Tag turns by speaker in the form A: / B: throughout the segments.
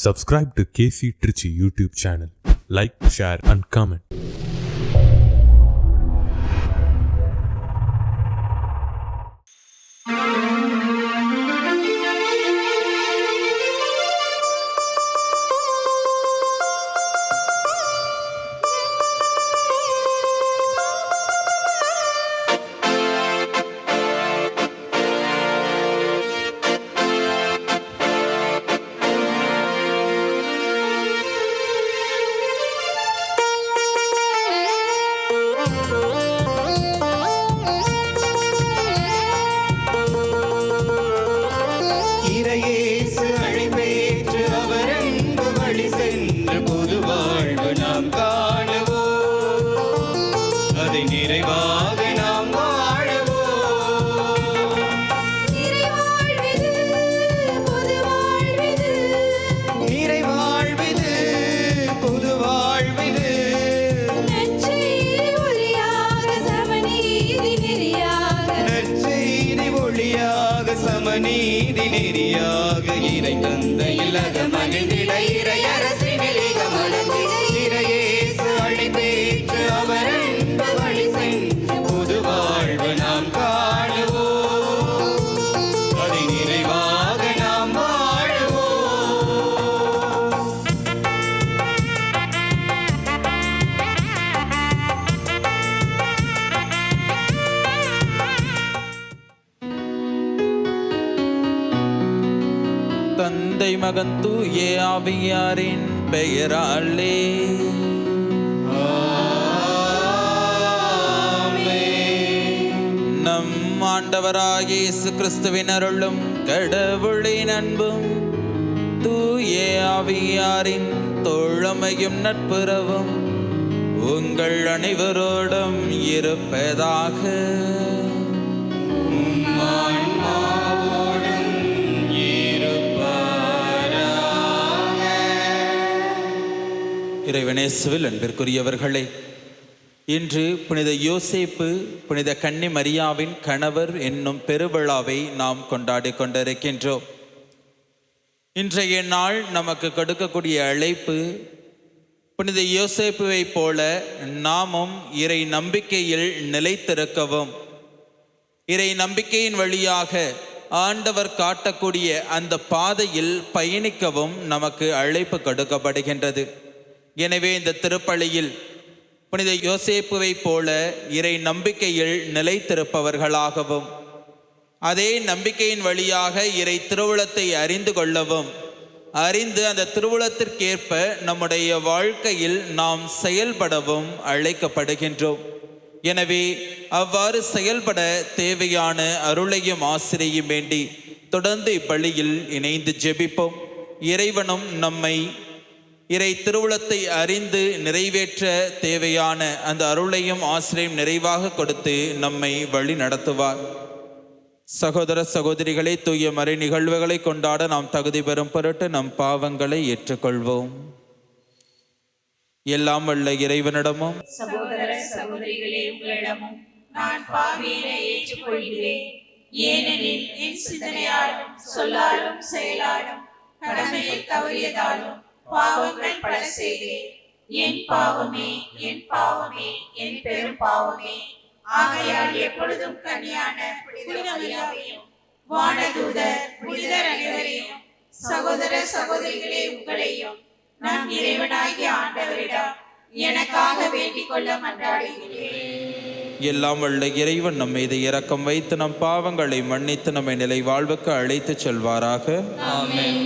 A: Subscribe to KC Trichy YouTube channel. Like, share and comment.
B: நீதி நெறியாக இறை தந்த இலக மகிழ்ந்திட இறை அரசினிலே கமலந்திட இறையேசு அழைப்பேற்று அவர் அன்பு வழி சென்று புது வாழ்வு நாம் காணுவோம், அதை நிறைவாக நாம் வாழுவோம்.
C: தந்தை மகன் தூய ஆவியாரின் பெயராலே நம் ஆண்டவராகிய இயேசு கிறிஸ்துவின் அருளும் கடவுளின் அன்பும் தூய ஆவியாரின் தோழமையும் நட்புறவும் உங்கள் அனைவரோடும் இருப்பதாக. இறைவனேசுவில் அன்பிற்குரியவர்களே, இன்று புனித யோசேப்பு புனித கன்னி மரியாவின் கணவர் என்னும் பெருவிழாவை நாம் கொண்டாடி கொண்டிருக்கின்றோம். இன்றைய நாள் நமக்கு கொடுக்கக்கூடிய அழைப்பு, புனித யோசேப்புவை போல நாமும் இறை நம்பிக்கையில் நிலைத்திருக்கவும், இறை நம்பிக்கையின் வழியாக ஆண்டவர் காட்டக்கூடிய அந்த பாதையில் பயணிக்கவும் நமக்கு அழைப்பு கொடுக்கப்படுகின்றது. எனவே இந்த திருப்பலியில் புனித யோசேப்புவை போல இறை நம்பிக்கையில் நிலைத்திருப்பவர்களாகவும், அதே நம்பிக்கையின் வழியாக இறை திருவுளத்தை அறிந்து கொள்ளவும், அறிந்து அந்த திருவுளத்திற்கேற்ப நம்முடைய வாழ்க்கையில் நாம் செயல்படவும் அழைக்கப்படுகின்றோம். எனவே அவ்வாறு செயல்பட தேவையான அருளையும் ஆசிரியையும் வேண்டி தொடர்ந்து இப்பள்ளியில் இணைந்து ஜெபிப்போம். இறைவனும் நம்மை இறை திருவுளத்தை அறிந்து நிறைவேற்ற தேவையான அந்த அருளையும் ஆசிரியம் நிறைவாக கொடுத்து நம்மை வழி நடத்துவார். சகோதர சகோதரிகளை, தூய மறை நிகழ்வுகளை கொண்டாட நாம் தகுதி பெறும் பொருட்டு நம் பாவங்களை ஏற்றுக்கொள்வோம். எல்லாம் வல்ல இறைவனிடமும்
D: சகோதர சகோதரிகளே உங்களிடமும் நான் பாவியினை ஏற்றுக்கொள்கிறேன். ஏனெனில் என் சிந்தனையாலும் சொல்லாலும் செயலாலும் கடமையை தவறியதாலும் பாவங்கள் பல செய்தேன். என் பாவமே, என் பாவமே, என் பெரும் பாவமே. ஆகையால் எப்பொழுதும் கன்னியான புனித மரியாவையும் வானதூதர் புனிதர் அனைவரையும் சகோதர சகோதரிகளே உங்களையும் நம் இறைவனாகிய ஆண்டவரிடம் எனக்காக வேண்டிக் கொள்ள மன்றாடுகிறேன்.
C: எல்லாம் வல்ல இறைவன் நம் மீது இரக்கம் வைத்து நம் பாவங்களை மன்னித்து நம்மை நிலை வாழ்வுக்கு அழைத்து செல்வாராக.
B: ஆமென்.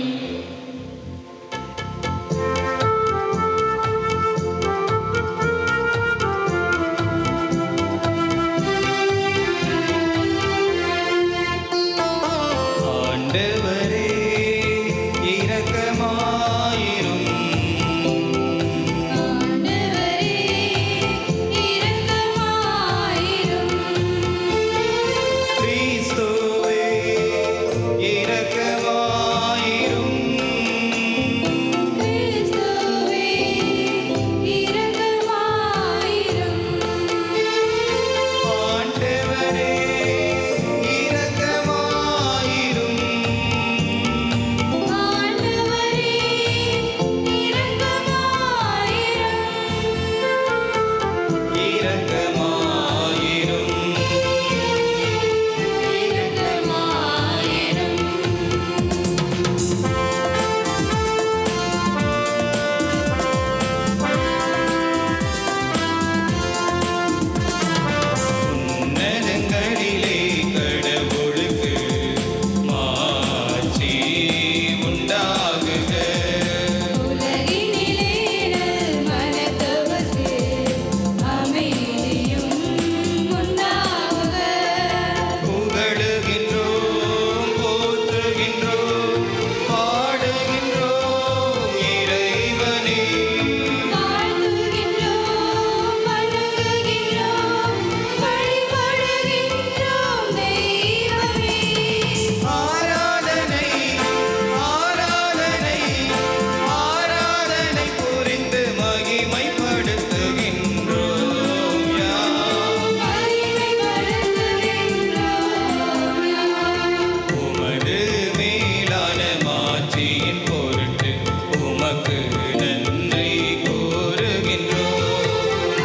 B: உமக்கு நன்றி கூறுகின்றோம்.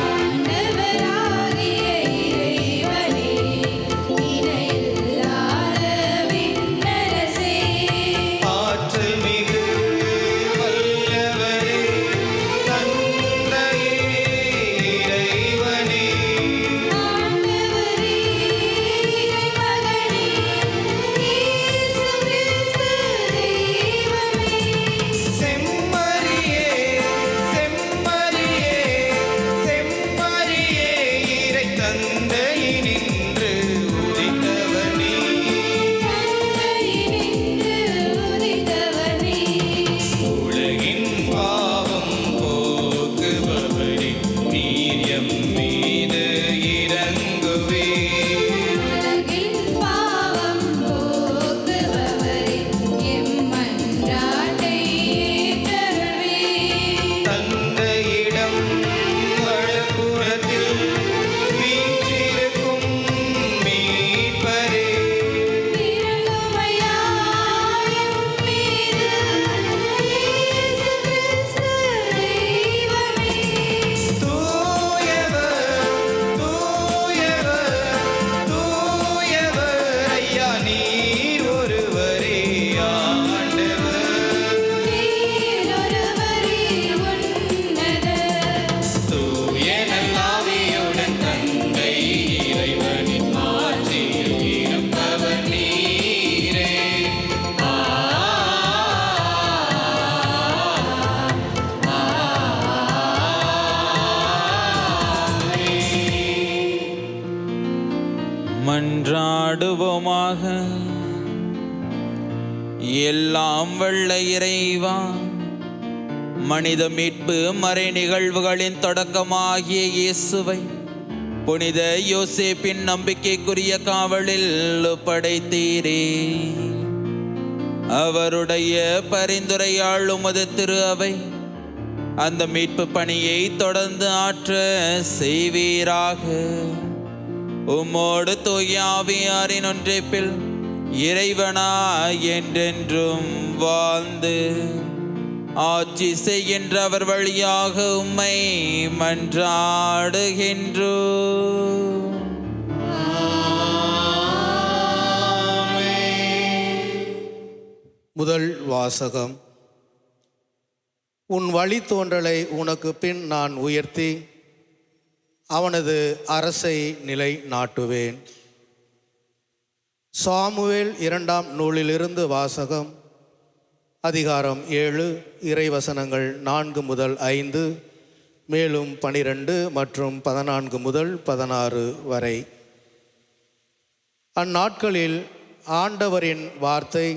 D: ஆண்டவராகிய இறைவனே, இணையில்லாத விண்ணரசே,
B: ஆற்றல் மிகு வல்லவரே, தந்தையே இறைவனே,
D: ஆண்டவரே, இறைமகனே, இயேசு கிறிஸ்து தெய்வமே,
B: செம்மறியே செம்மறியே செம்மறியே இறை தந்தையினின்று உதித்தவனே,
D: தந்தையினின்று உதித்தவனே,
B: உலகின் பாவம் போக்குபவரே, நீர் எம் மீது இறங்குவீர்.
D: உலகின் பாவம் போக்குபவரே, எம் மன்றாட்டை ஏற்றருள்வீர்.
B: தந்தையிடம் வலப்புறத்தில் வீற்றிருக்கும் மீட்பரே,
D: இரங்குமையாய் எம் மீது, இயேசு கிறிஸ்து தெய்வமே,
B: தூயவர் தூயவர் தூயவர் ஐயா நீர் ஒருவரே ஆண்டவர்.
D: நீர் ஒருவரே உன்னதர்.
B: தூய நல்லாவியுடன் தந்தை இறைவனின் ஆட்சியில் இருப்பவர் நீரே.
C: மன்றாடுவோமாக. எல்லாம் வல்ல இறைவா, மனித மீட்பு மறை நிகழ்வுகளின் தொடக்கமாகிய இயேசுவை புனித யோசேப்பின் நம்பிக்கைக்குரிய காவலில் ஒப்படைத்தீரே. அவருடைய பரிந்துரையால் உமது திரு அவை அந்த மீட்பு பணியை தொடர்ந்து ஆற்ற செய்வீராக. உம்மோடு தூய ஆவியாரின் ஒன்றைப்பில் இறைவனா என்றென்றும் வாழ்ந்து ஆட்சி செய்கின்ற அவர் வழியாக உம்மை மன்றாடுகின்றோ.
E: முதல் வாசகம். உன் வழித்தோன்றலை உனக்கு பின் நான் உயர்த்தி அவனது அரசை நிலை நாட்டுவேன். சாமுவேல் 2ஆம் நூலிலிருந்து வாசகம். அதிகாரம் 7, இறைவசனங்கள் 4 முதல் 5, மேலும் 12 மற்றும் 14 முதல் 16 வரை. அந்நாட்களில் ஆண்டவரின் வார்த்தை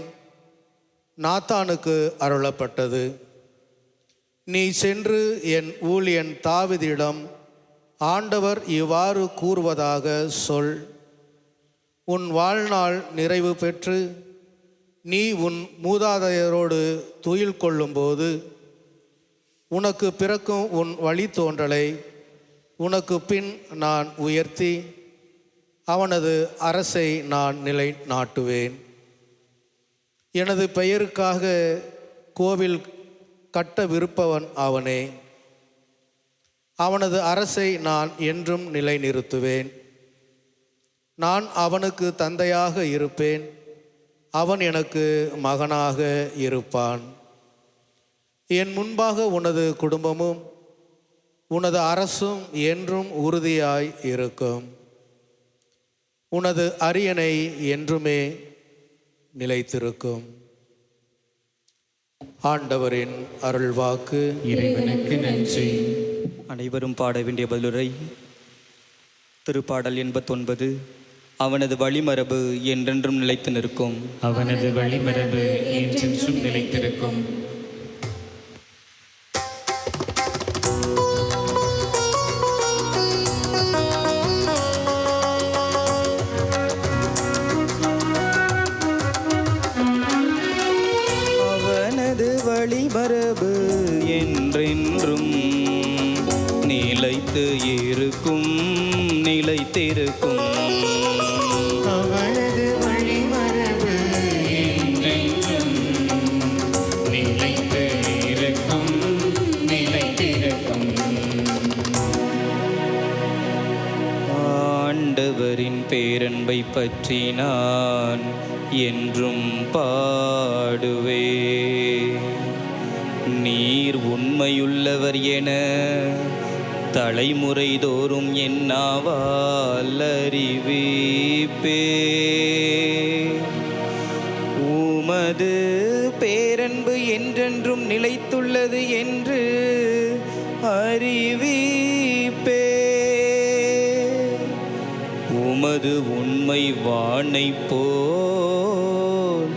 E: நாத்தானுக்கு அருளப்பட்டது. நீ சென்று என் ஊழியன் தாவீதிடம் ஆண்டவர் இவ்வாறு கூறுவதாக சொல். உன் வாழ்நாள் நிறைவு பெற்று நீ உன் மூதாதையரோடு துயில் கொள்ளும்போது உனக்கு பிறக்கும் உன் வழித்தோன்றலை உனக்கு பின் நான் உயர்த்தி அவனது அரசை நான் நிலை நாட்டுவேன். எனது பெயருக்காக கோவில் கட்டவிருப்பவன் அவனே. அவனது அரசை நான் என்றும் நிலைநிறுத்துவேன். நான் அவனுக்கு தந்தையாக இருப்பேன், அவன் எனக்கு மகனாக இருப்பான். என் முன்பாக உனது குடும்பமும் உனது அரசும் என்றும் உறுதியாய் இருக்கும். உனது அரியணை என்றுமே நிலைத்திருக்கும். ஆண்டவரின் அருள்வாக்கு.
F: இறைவனுக்கு நன்றி.
G: அனைவரும் பாட வேண்டிய பதிலுரை. திருப்பாடல் 89. அவனது வழிமரபு என்றென்றும் நிலைத்து நிற்கும்.
F: அவனது வழிமரபு என்றென்றும் நிலைத்திருக்கும்.
G: அவனது வழிமரபு என்றென்றும் நிலைத்து இருக்கும், நிலைத்திருக்கும்.
F: அவனது வழிமரபு என்றென்றும் நிலைத்து இருக்கும்,
G: பேரன்பை பற்றி நான் என்றும் பாடுவே. நீர் உண்மையுள்ளவர் என தலைமுறை தோறும் என்னாவால் அறிவிப்பே. உமது பேரன்பு என்றென்றும் நிலைத்துள்ளது என்று அறிவிப்பே. உமது உண்மை வானை போல்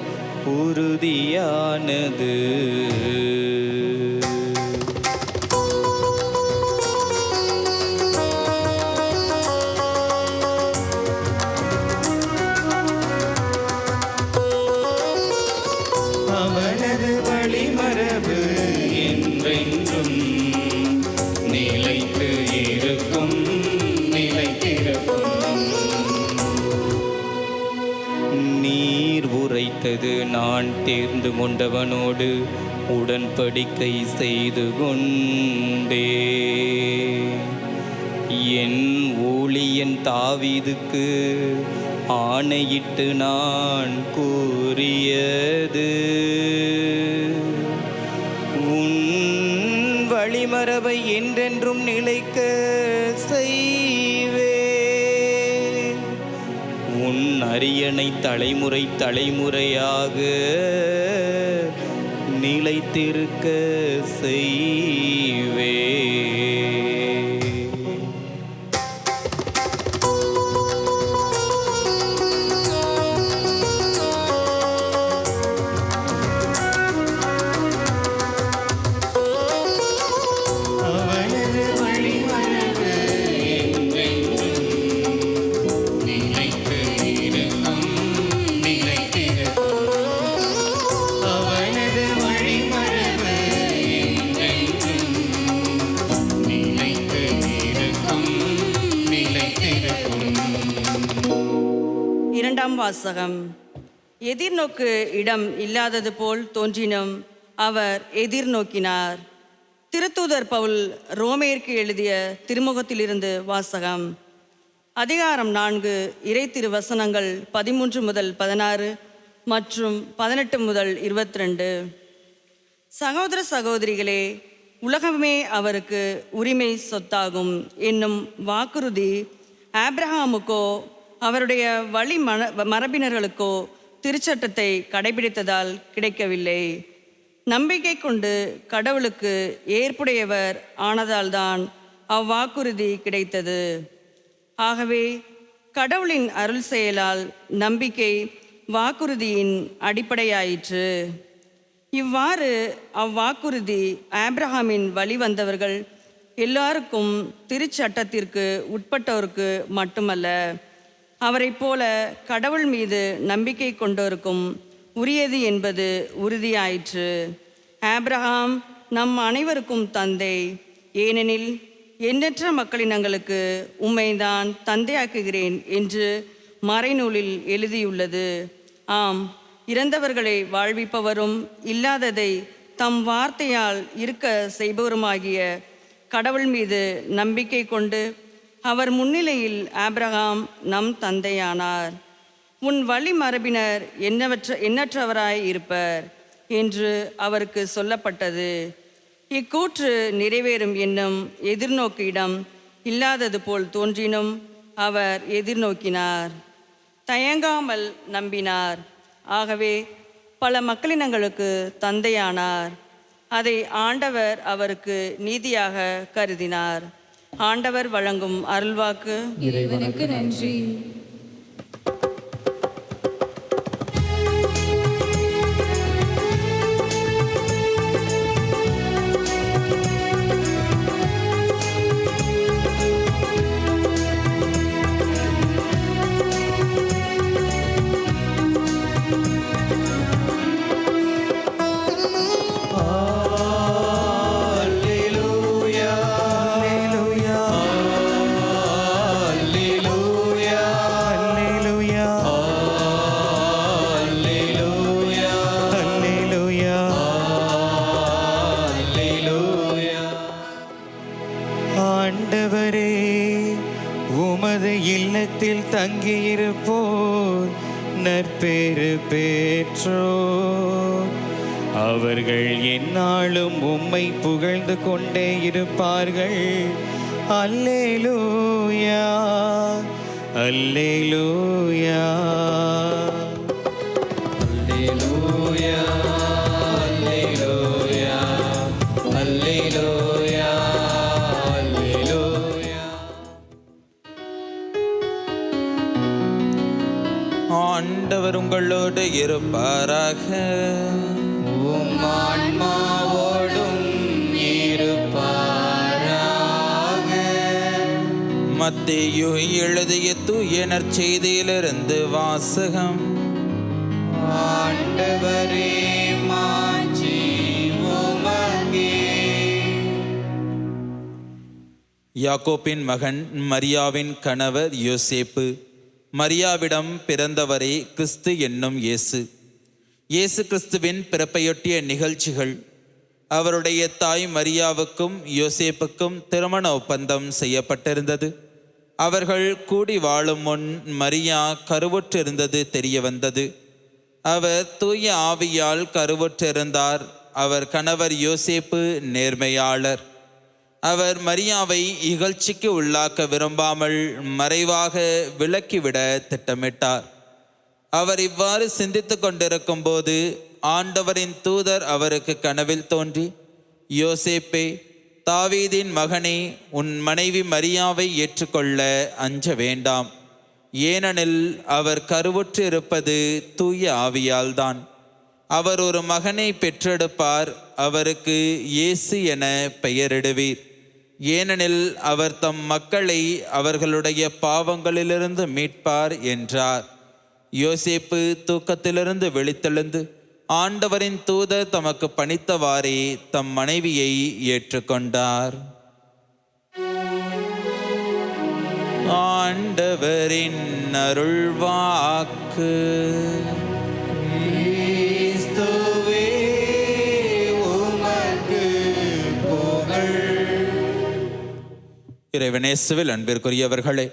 G: உறுதியானது.
B: அவனது வழிமரபு என்றென்றும் நிலைத்து இருக்கும், நிலைத்திருக்கும்.
G: நீர் உரைத்தது நான் தேர்ந்து கொண்டவனோடு உடன்படிக்கை செய்து கொண்டே. என் ஊழியன் தாவீதுக்கு ஆணையிட்டு நான் கூறியது, உன் வழிமரபை என்றென்றும் நிலைக்க செய்வே. உன் அரியணை தலைமுறை தலைமுறையாக நிலைத்திருக்க செய்வே.
B: அவனது வழிமரபு என்றென்றும் நிலைத்து இருக்கும், நிலைத்திருக்கும். அவனது வழிமரபு என்றென்றும் நிலைத்து இருக்கும், நிலைத்திருக்கும்.
H: இரண்டாம் வாசகம். எதிர்நோக்கு இடம் இல்லாதது போல் தோன்றினும் அவர் எதிர்நோக்கினார். திருத்தூதர் பவுல் ரோமேயருக்கு எழுதிய திருமுகத்திலிருந்து வாசகம். அதிகாரம் 4, இறை திருவசனங்கள் 13 முதல் 16 மற்றும் 18 முதல் 22. சகோதர சகோதரிகளே, உலகமே அவருக்கு உரிமை சொத்தாகும் என்னும் வாக்குறுதி ஆபிரகாமுக்கோ அவருடைய வழி மரபினர்களுக்கோ திருச்சட்டத்தை கடைபிடித்ததால் கிடைக்கவில்லை. நம்பிக்கை கொண்டு கடவுளுக்கு ஏற்புடையவர் ஆனதால்தான் அவ்வாக்குறுதி கிடைத்தது. ஆகவே கடவுளின் அருள் செயலால் நம்பிக்கை வாக்குறுதியின் அடிப்படையாயிற்று. இவ்வாறு அவ்வாக்குறுதி ஆபிரகாமின் வழி வந்தவர்கள் எல்லாருக்கும் திருச்சட்டத்திற்கு உட்பட்டோருக்கு மட்டுமல்ல, அவரைப் போல கடவுள் மீது நம்பிக்கை கொண்டோருக்கும் உரியது என்பது உறுதியாயிற்று. ஆபிரகாம் நம் அனைவருக்கும் தந்தை, ஏனெனில் எண்ணற்ற மக்களினங்களுக்கு உம்மைதான் தந்தையாக்குகிறேன் என்று மறைநூலில் எழுதியுள்ளது. ஆம், இறந்தவர்களை வாழ்விப்பவரும் இல்லாததை தம் வார்த்தையால் இருக்க செய்பவருமாகிய கடவுள் மீது நம்பிக்கை கொண்டு அவர் முன்னிலையில் ஆபிரகாம் நம் தந்தையானார். உன் வழி மரபினர் எண்ணற்றவராய் இருப்பர் என்று அவருக்கு சொல்லப்பட்டது. இக்கூற்று நிறைவேறும் என்னும் எதிர்நோக்கு இடம் இல்லாதது போல் தோன்றினும் அவர் எதிர்நோக்கினார், தயங்காமல் நம்பினார். ஆகவே பல மக்களினங்களுக்கு தந்தையானார். அதை ஆண்டவர் அவருக்கு நீதியாக கருதினார். ஆண்டவர் வழங்கும் அருள்வாக்கு.
D: இறைவனுக்கு நன்றி.
B: Alleluia, Alleluia, Alleluia.
I: இல்லத்தில் தங்கியிருப்போர் நற்பேறு பெற்றோர். அவர்கள் எந்நாளும் உம்மை புகழ்ந்து கொண்டே இருப்பார்கள். அல்லேலூயா அல்லேலூயா அல்லேலூயா அல்லேலூயா அல்லேலூயா அல்லேலூயா.
C: ஆண்டவர் உங்களோடு இருப்பாராக.
I: உம் ஆன்மாவோடும் இருப்பாராக.
C: மத்தேயு எழுதிய தூய நற்செய்தியிலிருந்து வாசகம்.
I: ஆண்டவரே மாட்சி உமக்கே.
C: யாக்கோப்பின் மகன் மரியாவின் கணவர் யோசேப்பு. மரியாவிடம் பிறந்தவரே கிறிஸ்து என்னும் இயேசு. இயேசு கிறிஸ்துவின் பிறப்பையொட்டிய நிகழ்ச்சிகள். அவருடைய தாய் மரியாவுக்கும் யோசேப்புக்கும் திருமண ஒப்பந்தம் செய்யப்பட்டிருந்தது. அவர்கள் கூடி வாழும் முன் மரியா கருவுற்றிருந்தது தெரிய வந்தது. அவர் தூய ஆவியால் கருவுற்றிருந்தார். அவர் கணவர் யோசேப்பு நேர்மையாளர். அவர் மரியாவை இகழ்ச்சிக்கு உள்ளாக்க விரும்பாமல் மறைவாக விலக்கிவிட திட்டமிட்டார். அவர் இவ்வாறு சிந்தித்து கொண்டிருக்கும் போது ஆண்டவரின் தூதர் அவருக்கு கனவில் தோன்றி, யோசேப்பே, தாவீதின் மகனே, உன் மனைவி மரியாவை ஏற்றுக்கொள்ள அஞ்ச வேண்டாம். ஏனெனில் அவர் கருவுற்று இருப்பது தூய ஆவியால்தான். அவர் ஒரு மகனை பெற்றெடுப்பார். அவருக்கு இயேசு என பெயரிடுவீர். ஏனெனில் அவர் தம் மக்களை அவர்களுடைய பாவங்களிலிருந்து மீட்பார் என்றார். யோசேப்பு தூக்கத்திலிருந்து விழித்தெழுந்து ஆண்டவரின் தூதர் தமக்கு பணித்தவாறே தம் மனைவியை ஏற்றுக்கொண்டார். ஆண்டவரின் அருள்வாக்கு.
I: கிறிஸ்துவே உமக்கு புகழ்.
C: இறைவனேசுவில் அன்பிற்குரியவர்களே,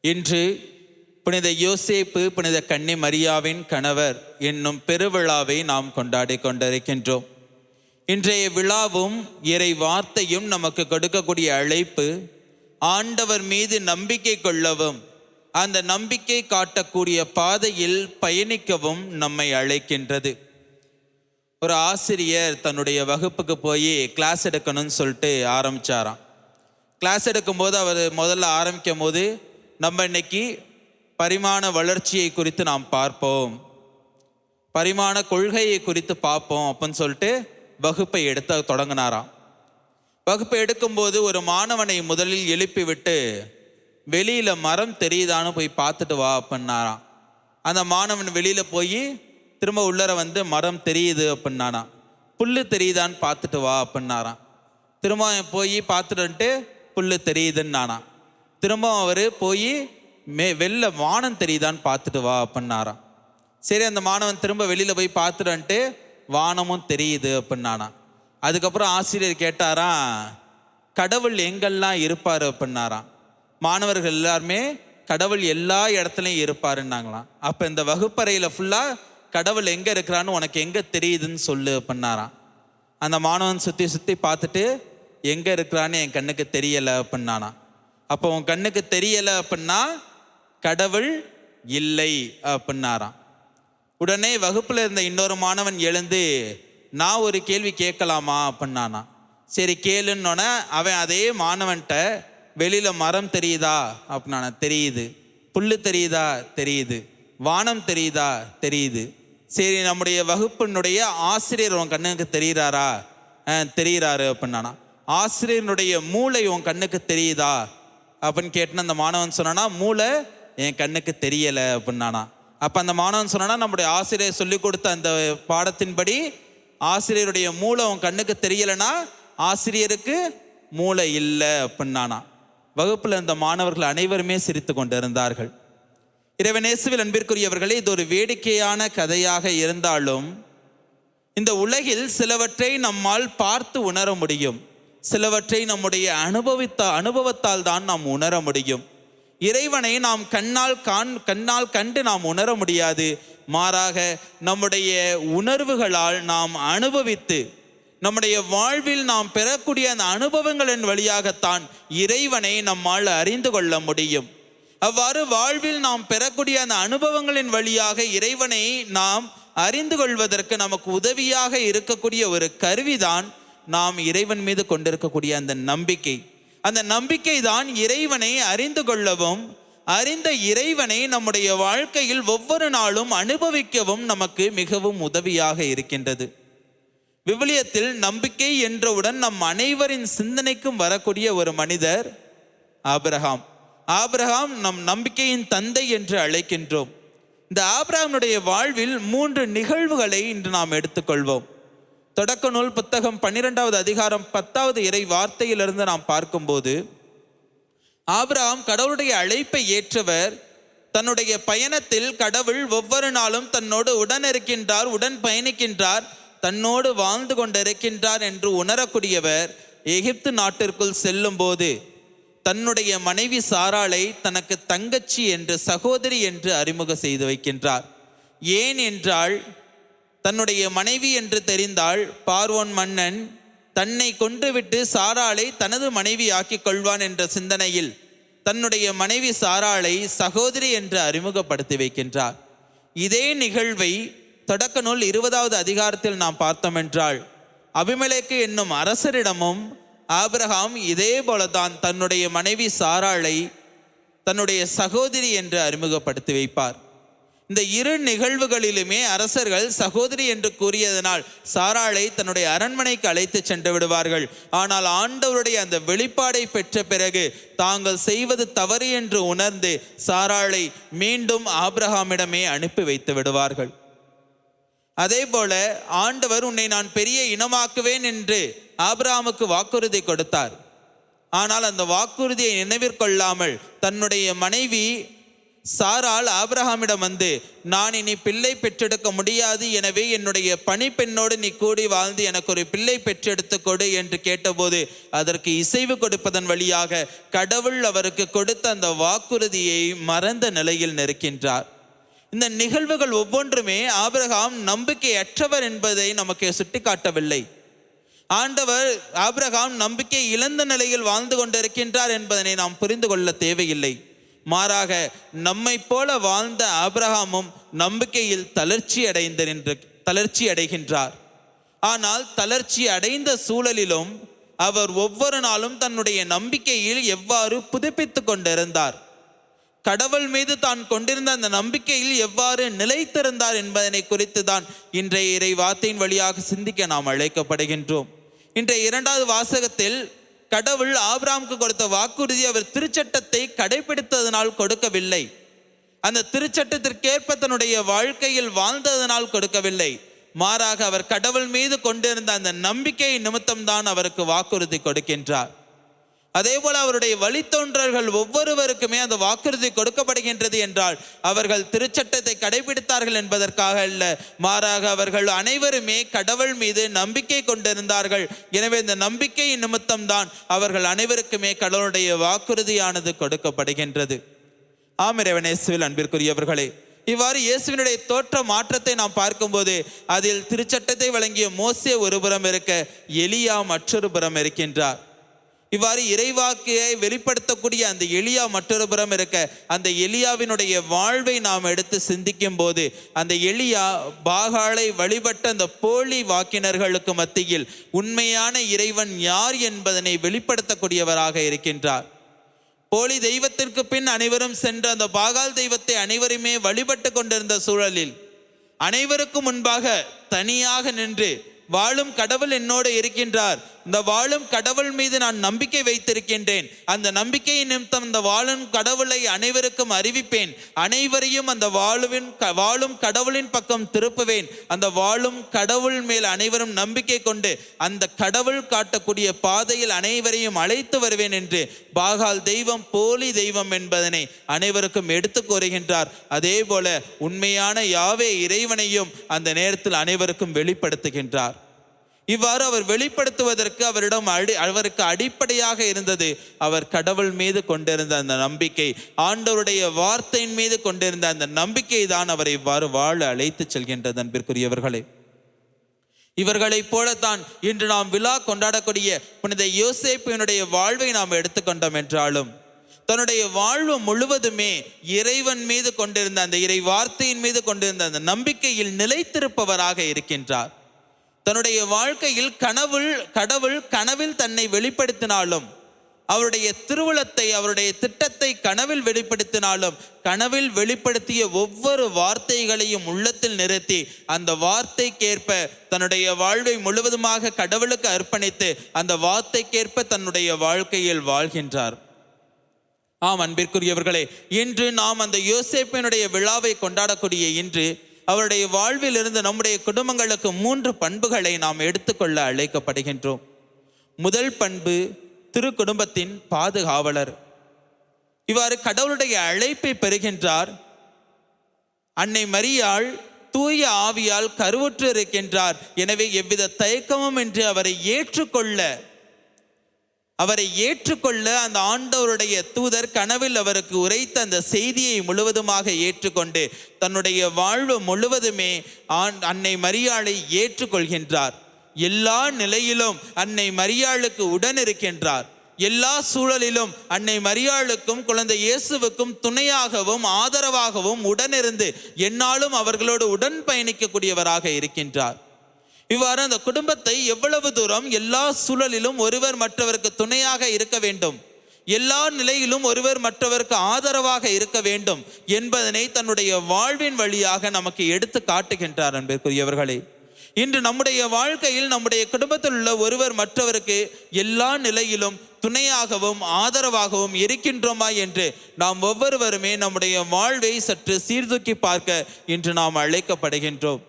C: இன்று புனித யோசேப்பு புனித கன்னி மரியாவின் கணவர் என்னும் பெருவிழாவை நாம் கொண்டாடி கொண்டிருக்கின்றோம். இன்றைய விழாவும் இறை வார்த்தையும் நமக்கு கொடுக்கக்கூடிய அழைப்பு, ஆண்டவர் மீது நம்பிக்கை கொள்ளவும் அந்த நம்பிக்கை காட்டக்கூடிய பாதையில் பயணிக்கவும் நம்மை அழைக்கின்றது. ஒரு ஆசிரியர் தன்னுடைய வகுப்புக்கு போய் கிளாஸ் எடுக்கணும்னு சொல்லிட்டு ஆரம்பித்தாராம். கிளாஸ் எடுக்கும்போது அவர் முதல்ல ஆரம்பிக்கும் போது, நம்ம இன்னைக்கு பரிமாண வளர்ச்சியை குறித்து நாம் பார்ப்போம், பரிமாண கொள்கையை குறித்து பார்ப்போம் அப்படின்னு சொல்லிட்டு வகுப்பை எடுத்து தொடங்கினாராம். வகுப்பை எடுக்கும்போது ஒரு மாணவனை முதலில் எழுப்பிவிட்டு, வெளியில் மரம் தெரியுதான்னு போய் பார்த்துட்டு வா அப்படின்னாராம். அந்த மாணவன் வெளியில் போய் திரும்ப உள்ளர வந்து மரம் தெரியுது அப்படின்னானா. புல் தெரியுதான்னு பார்த்துட்டு வா அப்படின்னாராம். திரும்ப போய் பார்த்துட்டு புல் தெரியுதுன்னானா. திரும்ப அவர் போய் வெளில வானம் தெரியுதான்னு பார்த்துட்டு வா அப்படின்னாராம். சரி, அந்த மாணவன் திரும்ப வெளியில் போய் பார்த்துட்டு வானமும் தெரியுது அப்படின்னானா. அதுக்கப்புறம் ஆசிரியர் கேட்டாராம், கடவுள் எங்கெல்லாம் இருப்பார் அப்படின்னாராம். மாணவர்கள் எல்லாருமே கடவுள் எல்லா இடத்துலையும் இருப்பாருன்னாங்களாம். அப்போ இந்த வகுப்பறையில் ஃபுல்லாக கடவுள் எங்கே இருக்கிறான்னு உனக்கு எங்கே தெரியுதுன்னு சொல்லு அப்படின்னாராம். அந்த மாணவன் சுற்றி சுற்றி பார்த்துட்டு, எங்கே இருக்கிறான்னு என் கண்ணுக்கு தெரியலை அப்படின்னானா. அப்போ உன் கண்ணுக்கு தெரியலை அப்படின்னா கடவுள் இல்லை அப்படின்னாராம். உடனே வகுப்பில் இருந்த இன்னொரு மாணவன் எழுந்து, நான் ஒரு கேள்வி கேட்கலாமா அப்படின்னானா. சரி கேளுன்னொன்னே அவன் அதே மாணவன்கிட்ட, வெளியில் மரம் தெரியுதா அப்படின்னா, தெரியுது. புல் தெரியுதா? தெரியுது. வானம் தெரியுதா? தெரியுது. சரி, நம்முடைய வகுப்பினுடைய ஆசிரியர் உன் கண்ணுக்கு தெரிகிறாரா? தெரிகிறாரு அப்படின்னானா. ஆசிரியனுடைய மூளை உன் கண்ணுக்கு தெரியுதா அப்படின்னு கேட்டுன்னு அந்த மாணவன் சொன்னானா, மூளை என் கண்ணுக்கு தெரியலை அப்படின்னானா. அப்போ அந்த மாணவன் சொன்னானா, நம்முடைய ஆசிரியர் சொல்லி கொடுத்த அந்த பாடத்தின்படி ஆசிரியருடைய மூளை உன் கண்ணுக்கு தெரியலைன்னா ஆசிரியருக்கு மூளை இல்லை அப்படின்னானா. வகுப்பில் இருந்த மாணவர்கள் அனைவருமே சிரித்து கொண்டிருந்தார்கள். இறைவனேசுவில் அன்பிற்குரியவர்களே, இது ஒரு வேடிக்கையான கதையாக இருந்தாலும் இந்த உலகில் சிலவற்றை நம்மால் பார்த்து உணர முடியும், சிலவற்றை நம்முடைய அனுபவத்தால் தான் நாம் உணர முடியும். இறைவனை நாம் கண்ணால் கண்டு நாம் உணர முடியாது. மாறாக நம்முடைய உணர்வுகளால் நாம் அனுபவித்து நம்முடைய வாழ்வில் நாம் பெறக்கூடிய அந்த அனுபவங்களின் வழியாகத்தான் இறைவனை நம்மால் அறிந்து கொள்ள முடியும். அவ்வாறு வாழ்வில் நாம் பெறக்கூடிய அந்த அனுபவங்களின் வழியாக இறைவனை நாம் அறிந்து கொள்வதற்கு நமக்கு உதவியாக இருக்கக்கூடிய ஒரு கருவிதான் நாம் இறைவன் மீது கொண்டிருக்கக்கூடிய அந்த நம்பிக்கை. அந்த நம்பிக்கை தான் இறைவனை அறிந்து கொள்ளவும், அறிந்த இறைவனை நம்முடைய வாழ்க்கையில் ஒவ்வொரு நாளும் அனுபவிக்கவும் நமக்கு மிகவும் உதவியாக இருக்கின்றது. விவிலியத்தில் நம்பிக்கை என்றவுடன் நம் அனைவரின் சிந்தனைக்கும் வரக்கூடிய ஒரு மனிதர் ஆபிரகாம். ஆபிரகாம் நம் நம்பிக்கையின் தந்தை என்று அழைக்கின்றோம். இந்த ஆபிரகாமுடைய வாழ்வில் 3 நிகழ்வுகளை இன்று நாம் எடுத்துக்கொள்வோம். தொடக்க நூல் புத்தகம் 12வது அதிகாரம் 10வது இறை வார்த்தையிலிருந்து நாம் பார்க்கும்போது, ஆபிரகாம் கடவுளுடைய அழைப்பை ஏற்றவர். தன்னுடைய பயணத்தில் கடவுள் ஒவ்வொரு நாளும் தன்னோடு உடன் இருக்கின்றார், உடன் பயணிக்கின்றார், தன்னோடு வாழ்ந்து கொண்டிருக்கின்றார் என்று உணரக்கூடியவர். எகிப்து நாட்டிற்குள் செல்லும் போது தன்னுடைய மனைவி சாராளை தனக்கு தங்கச்சி என்று, சகோதரி என்று அறிமுகம் செய்து வைக்கின்றார். ஏன் என்றால், தன்னுடைய மனைவி என்று தெரிந்தால் பார்வோன் மன்னன் தன்னை கொன்றுவிட்டு சாராளை தனது மனைவி ஆக்கிக் கொள்வான் என்ற சிந்தனையில் தன்னுடைய மனைவி சாராளை சகோதரி என்று அறிமுகப்படுத்தி வைக்கின்றார். இதே நிகழ்வை தொடக்க நூல் 20வது அதிகாரத்தில் நாம் பார்த்தோம் என்றால், அபிமெலேக்கு என்னும் அரசரிடமும் ஆபிரகாம் இதே போலதான் தன்னுடைய மனைவி சாராளை தன்னுடைய சகோதரி என்று அறிமுகப்படுத்தி வைப்பார். இந்த 2 நிகழ்வுகளிலுமே அரசர்கள் சகோதரி என்று கூறியதனால் சாராளை தன்னுடைய அரண்மனைக்கு அழைத்து சென்று விடுவார்கள். ஆனால் ஆண்டவருடைய அந்த வெளிப்பாடை பெற்ற பிறகு தாங்கள் செய்வது தவறு என்று உணர்ந்து சாராளை மீண்டும் ஆபிரகாமிடமே அனுப்பி வைத்து விடுவார்கள். அதே போல ஆண்டவர் உன்னை நான் பெரிய இனமாக்குவேன் என்று ஆபிரகாமுக்கு வாக்குறுதி கொடுத்தார். ஆனால் அந்த வாக்குறுதியை நினைவிற்கொள்ளாமல் தன்னுடைய மனைவி சாராள் ஆபிரகாமிடம் வந்து, நான் இனி பிள்ளை பெற்றெடுக்க முடியாது, எனவே என்னுடைய பணிப்பெண்ணோடு நீ கூடி வாழ்ந்து எனக்கு ஒரு பிள்ளை பெற்றெடுத்து கொடு என்று கேட்டபோது அதற்கு இசைவு கொடுப்பதன் வழியாக கடவுள் அவருக்கு கொடுத்த அந்த வாக்குறுதியை மறந்த நிலையில் நிற்கின்றார். இந்த நிகழ்வுகள் ஒவ்வொன்றுமே ஆபிரகாம் நம்பிக்கையற்றவர் என்பதை நமக்கு சுட்டிக்காட்டவில்லை. ஆண்டவர் ஆபிரகாம் நம்பிக்கை இழந்த நிலையில் வாழ்ந்து கொண்டிருக்கின்றார் என்பதனை நாம் புரிந்து கொள்ள தேவையில்லை. மாறாக நம்மை போல வாழ்ந்த ஆபிரகாமும் நம்பிக்கையில் தளர்ச்சி அடைகின்றார். ஆனால் தளர்ச்சி அடைந்த சூழலிலும் அவர் ஒவ்வொரு நாளும் தன்னுடைய நம்பிக்கையில் எவ்வாறு புதுப்பித்து கொண்டிருந்தார், கடவுள் மீது தான் கொண்டிருந்த அந்த நம்பிக்கையில் எவ்வாறு நிலைத்திருந்தார் என்பதனை குறித்து தான் இன்றைய இறை வார்த்தையின் வழியாக சிந்திக்க நாம் அழைக்கப்படுகின்றோம். இன்றைய 2வது வாசகத்தில் கடவுள் ஆபிரகாமுக்கு கொடுத்த வாக்குறுதி அவர் திருச்சட்டத்தை கடைபிடித்ததனால் கொடுக்கவில்லை, அந்த திருச்சட்டத்திற்கேற்ப தன்னுடைய வாழ்க்கையில் வாழ்ந்ததனால் கொடுக்கவில்லை. மாறாக அவர் கடவுள் மீது கொண்டிருந்த அந்த நம்பிக்கை நிமித்தம்தான் அவருக்கு வாக்குறுதி கொடுக்கின்றார். அதே போல அவருடைய வழித்தோன்றல்கள் ஒவ்வொருவருக்குமே அந்த வாக்குறுதி கொடுக்கப்படுகின்றது என்றால் அவர்கள் திருச்சட்டத்தை கடைபிடித்தார்கள் என்பதற்காக அல்ல, மாறாக அவர்கள் அனைவருமே கடவுள் மீது நம்பிக்கை கொண்டிருந்தார்கள். எனவே இந்த நம்பிக்கை நிமித்தம்தான் அவர்கள் அனைவருக்குமே கடவுளுடைய வாக்குறுதியானது கொடுக்கப்படுகின்றது. ஆமிரவன் இயேசுவில் அன்பிற்குரியவர்களே, இவ்வாறு இயேசுவினுடைய தோற்ற மாற்றத்தை நாம் பார்க்கும்போது அதில் திருச்சட்டத்தை வழங்கிய மோசே ஒரு புறம் இருக்க, எலியா மற்றொரு புறம் இருக்கின்றார். இவ்வாறு இறைவாக்கியை வெளிப்படுத்தக்கூடிய அந்த எலியா மற்றொரு புறம் இருக்க, அந்த எலியாவினுடைய வாழ்வை நாம் எடுத்து சிந்திக்கும் போது அந்த எலியா பாகாலை வழிபட்ட அந்த போலி வாக்கினர்களுக்கு மத்தியில் உண்மையான இறைவன் யார் என்பதனை வெளிப்படுத்தக்கூடியவராக இருக்கின்றார். போலி தெய்வத்திற்கு பின் அனைவரும் சென்று அந்த பாகால் தெய்வத்தை அனைவருமே வழிபட்டு கொண்டிருந்த சூழலில் அனைவருக்கும் முன்பாக தனியாக நின்று, வாழும் கடவுள் என்னோடு இருக்கின்றார், இந்த வாழும் கடவுள் மீது நான் நம்பிக்கை வைத்திருக்கின்றேன், அந்த நம்பிக்கையின் நிமித்தம் இந்த வாழும் கடவுளை அனைவருக்கும் அறிவிப்பேன், அனைவரையும் அந்த வாழும் கடவுளின் பக்கம் திருப்புவேன், அந்த வாழும் கடவுள் மேல் அனைவரும் நம்பிக்கை கொண்டு அந்த கடவுள் காட்டக்கூடிய பாதையில் அனைவரையும் அழைத்து வருவேன் என்று பாகால் தெய்வம் போலி தெய்வம் என்பதனை அனைவருக்கும் எடுத்து கூறுகின்றார். அதே போல உண்மையான யாவே இறைவனையும் அந்த நேரத்தில் அனைவருக்கும் வெளிப்படுத்துகின்றார். இவ்வாறு அவர் வெளிப்படுத்துவதற்கு அவருக்கு அடிப்படையாக இருந்தது அவர் கடவுள் மீது கொண்டிருந்த அந்த நம்பிக்கை, ஆண்டவருடைய வார்த்தையின் மீது கொண்டிருந்த அந்த நம்பிக்கை தான் அவரை இவ்வாறு வாழ அழைத்து செல்கின்றது. அன்பிற்குரியவர்களே, இவர்களைப் போலத்தான் இன்று நாம் விழா கொண்டாடக்கூடிய புனித யோசேப்பினுடைய வாழ்வை நாம் எடுத்துக்கொண்டோம் என்றாலும் தன்னுடைய வாழ்வு முழுவதுமே இறைவன் மீது கொண்டிருந்த அந்த இறை வார்த்தையின் மீது கொண்டிருந்த அந்த நம்பிக்கையில் நிலைத்திருப்பவராக இருக்கின்றார். தன்னுடைய வாழ்க்கையில் கடவுள் கனவில் தன்னை வெளிப்படுத்தினாலும், அவருடைய திருவுளத்தை அவருடைய திட்டத்தை கனவில் வெளிப்படுத்தினாலும், கனவில் வெளிப்படுத்திய ஒவ்வொரு வார்த்தைகளையும் உள்ளத்தில் நிறுத்தி அந்த வார்த்தைக்கேற்ப தன்னுடைய வாழ்வை முழுவதுமாக கடவுளுக்கு அர்ப்பணித்து அந்த வார்த்தைக்கேற்ப தன்னுடைய வாழ்க்கையில் வாழ்கின்றார். ஆம் அன்பிற்குரியவர்களே, இன்று நாம் அந்த யோசேப்பினுடைய விழாவை கொண்டாடக்கூடிய இன்று அவருடைய வாழ்வில் இருந்து நம்முடைய குடும்பங்களுக்கு 3 பண்புகளை நாம் எடுத்துக்கொள்ள அழைக்கப்படுகின்றோம். முதல் பண்பு திரு குடும்பத்தின் பாதுகாவலர். இவ்வாறு கடவுளுடைய அழைப்பை பெறுகின்றார். அன்னை மரியாள் தூய ஆவியால் கருவுற்று இருக்கின்றார். எனவே எவ்வித தயக்கமும் இன்றி அவரை ஏற்றுக்கொள்ள அந்த ஆண்டவருடைய தூதர் கனவில் அவருக்கு உரைத்த அந்த செய்தியை முழுவதுமாக ஏற்றுக்கொண்டு தன்னுடைய வாழ்வு முழுவதுமே அன்னை மரியாளை ஏற்றுக்கொள்கின்றார். எல்லா நிலையிலும் அன்னை மரியாளுக்கு உடன் இருக்கின்றார். எல்லா சூழலிலும் அன்னை மரியாளுக்கும் குழந்தை இயேசுவுக்கும் துணையாகவும் ஆதரவாகவும் உடனிருந்து எந்நாளும் அவர்களோடு உடன் பயணிக்கக்கூடியவராக இருக்கின்றார். இவ்வாறு அந்த குடும்பத்தை எவ்வளவு தூரம் எல்லா சூழலிலும் ஒருவர் மற்றவருக்கு துணையாக இருக்க வேண்டும், எல்லா நிலையிலும் ஒருவர் மற்றவருக்கு ஆதரவாக இருக்க வேண்டும் என்பதனை தன்னுடைய வாழ்வின் வழியாக நமக்கு எடுத்து காட்டுகின்றார். அன்பிற்குரியவர்களே, இன்று நம்முடைய வாழ்க்கையில் நம்முடைய குடும்பத்தில் உள்ள ஒருவர் மற்றவருக்கு எல்லா நிலையிலும் துணையாகவும் ஆதரவாகவும் இருக்கின்றோமா என்று நாம் ஒவ்வொருவருமே நம்முடைய வாழ்வை சற்று சீர்தூக்கி பார்க்க இன்று நாம் அழைக்கப்படுகின்றோம்.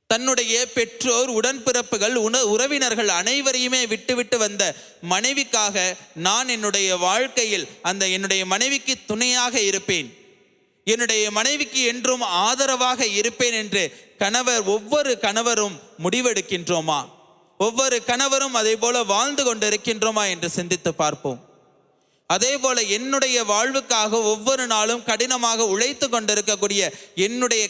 C: தன்னுடைய பெற்றோர், உடன்பிறப்புகள், உறவினர்கள் அனைவரையுமே விட்டுவிட்டு வந்த மனைவிக்காக நான் என்னுடைய வாழ்க்கையில் என்னுடைய மனைவிக்கு துணையாக இருப்பேன், என்னுடைய மனைவிக்கு என்றும் ஆதரவாக இருப்பேன் என்று ஒவ்வொரு கணவரும் முடிவெடுக்கின்றோமா? ஒவ்வொரு கணவரும் அதே போல வாழ்ந்து கொண்டிருக்கின்றோமா என்று சிந்தித்து பார்ப்போம். அதே போல என்னுடைய வாழ்வுக்காக ஒவ்வொரு நாளும் கடினமாக உழைத்து கொண்டிருக்கக்கூடிய என்னுடைய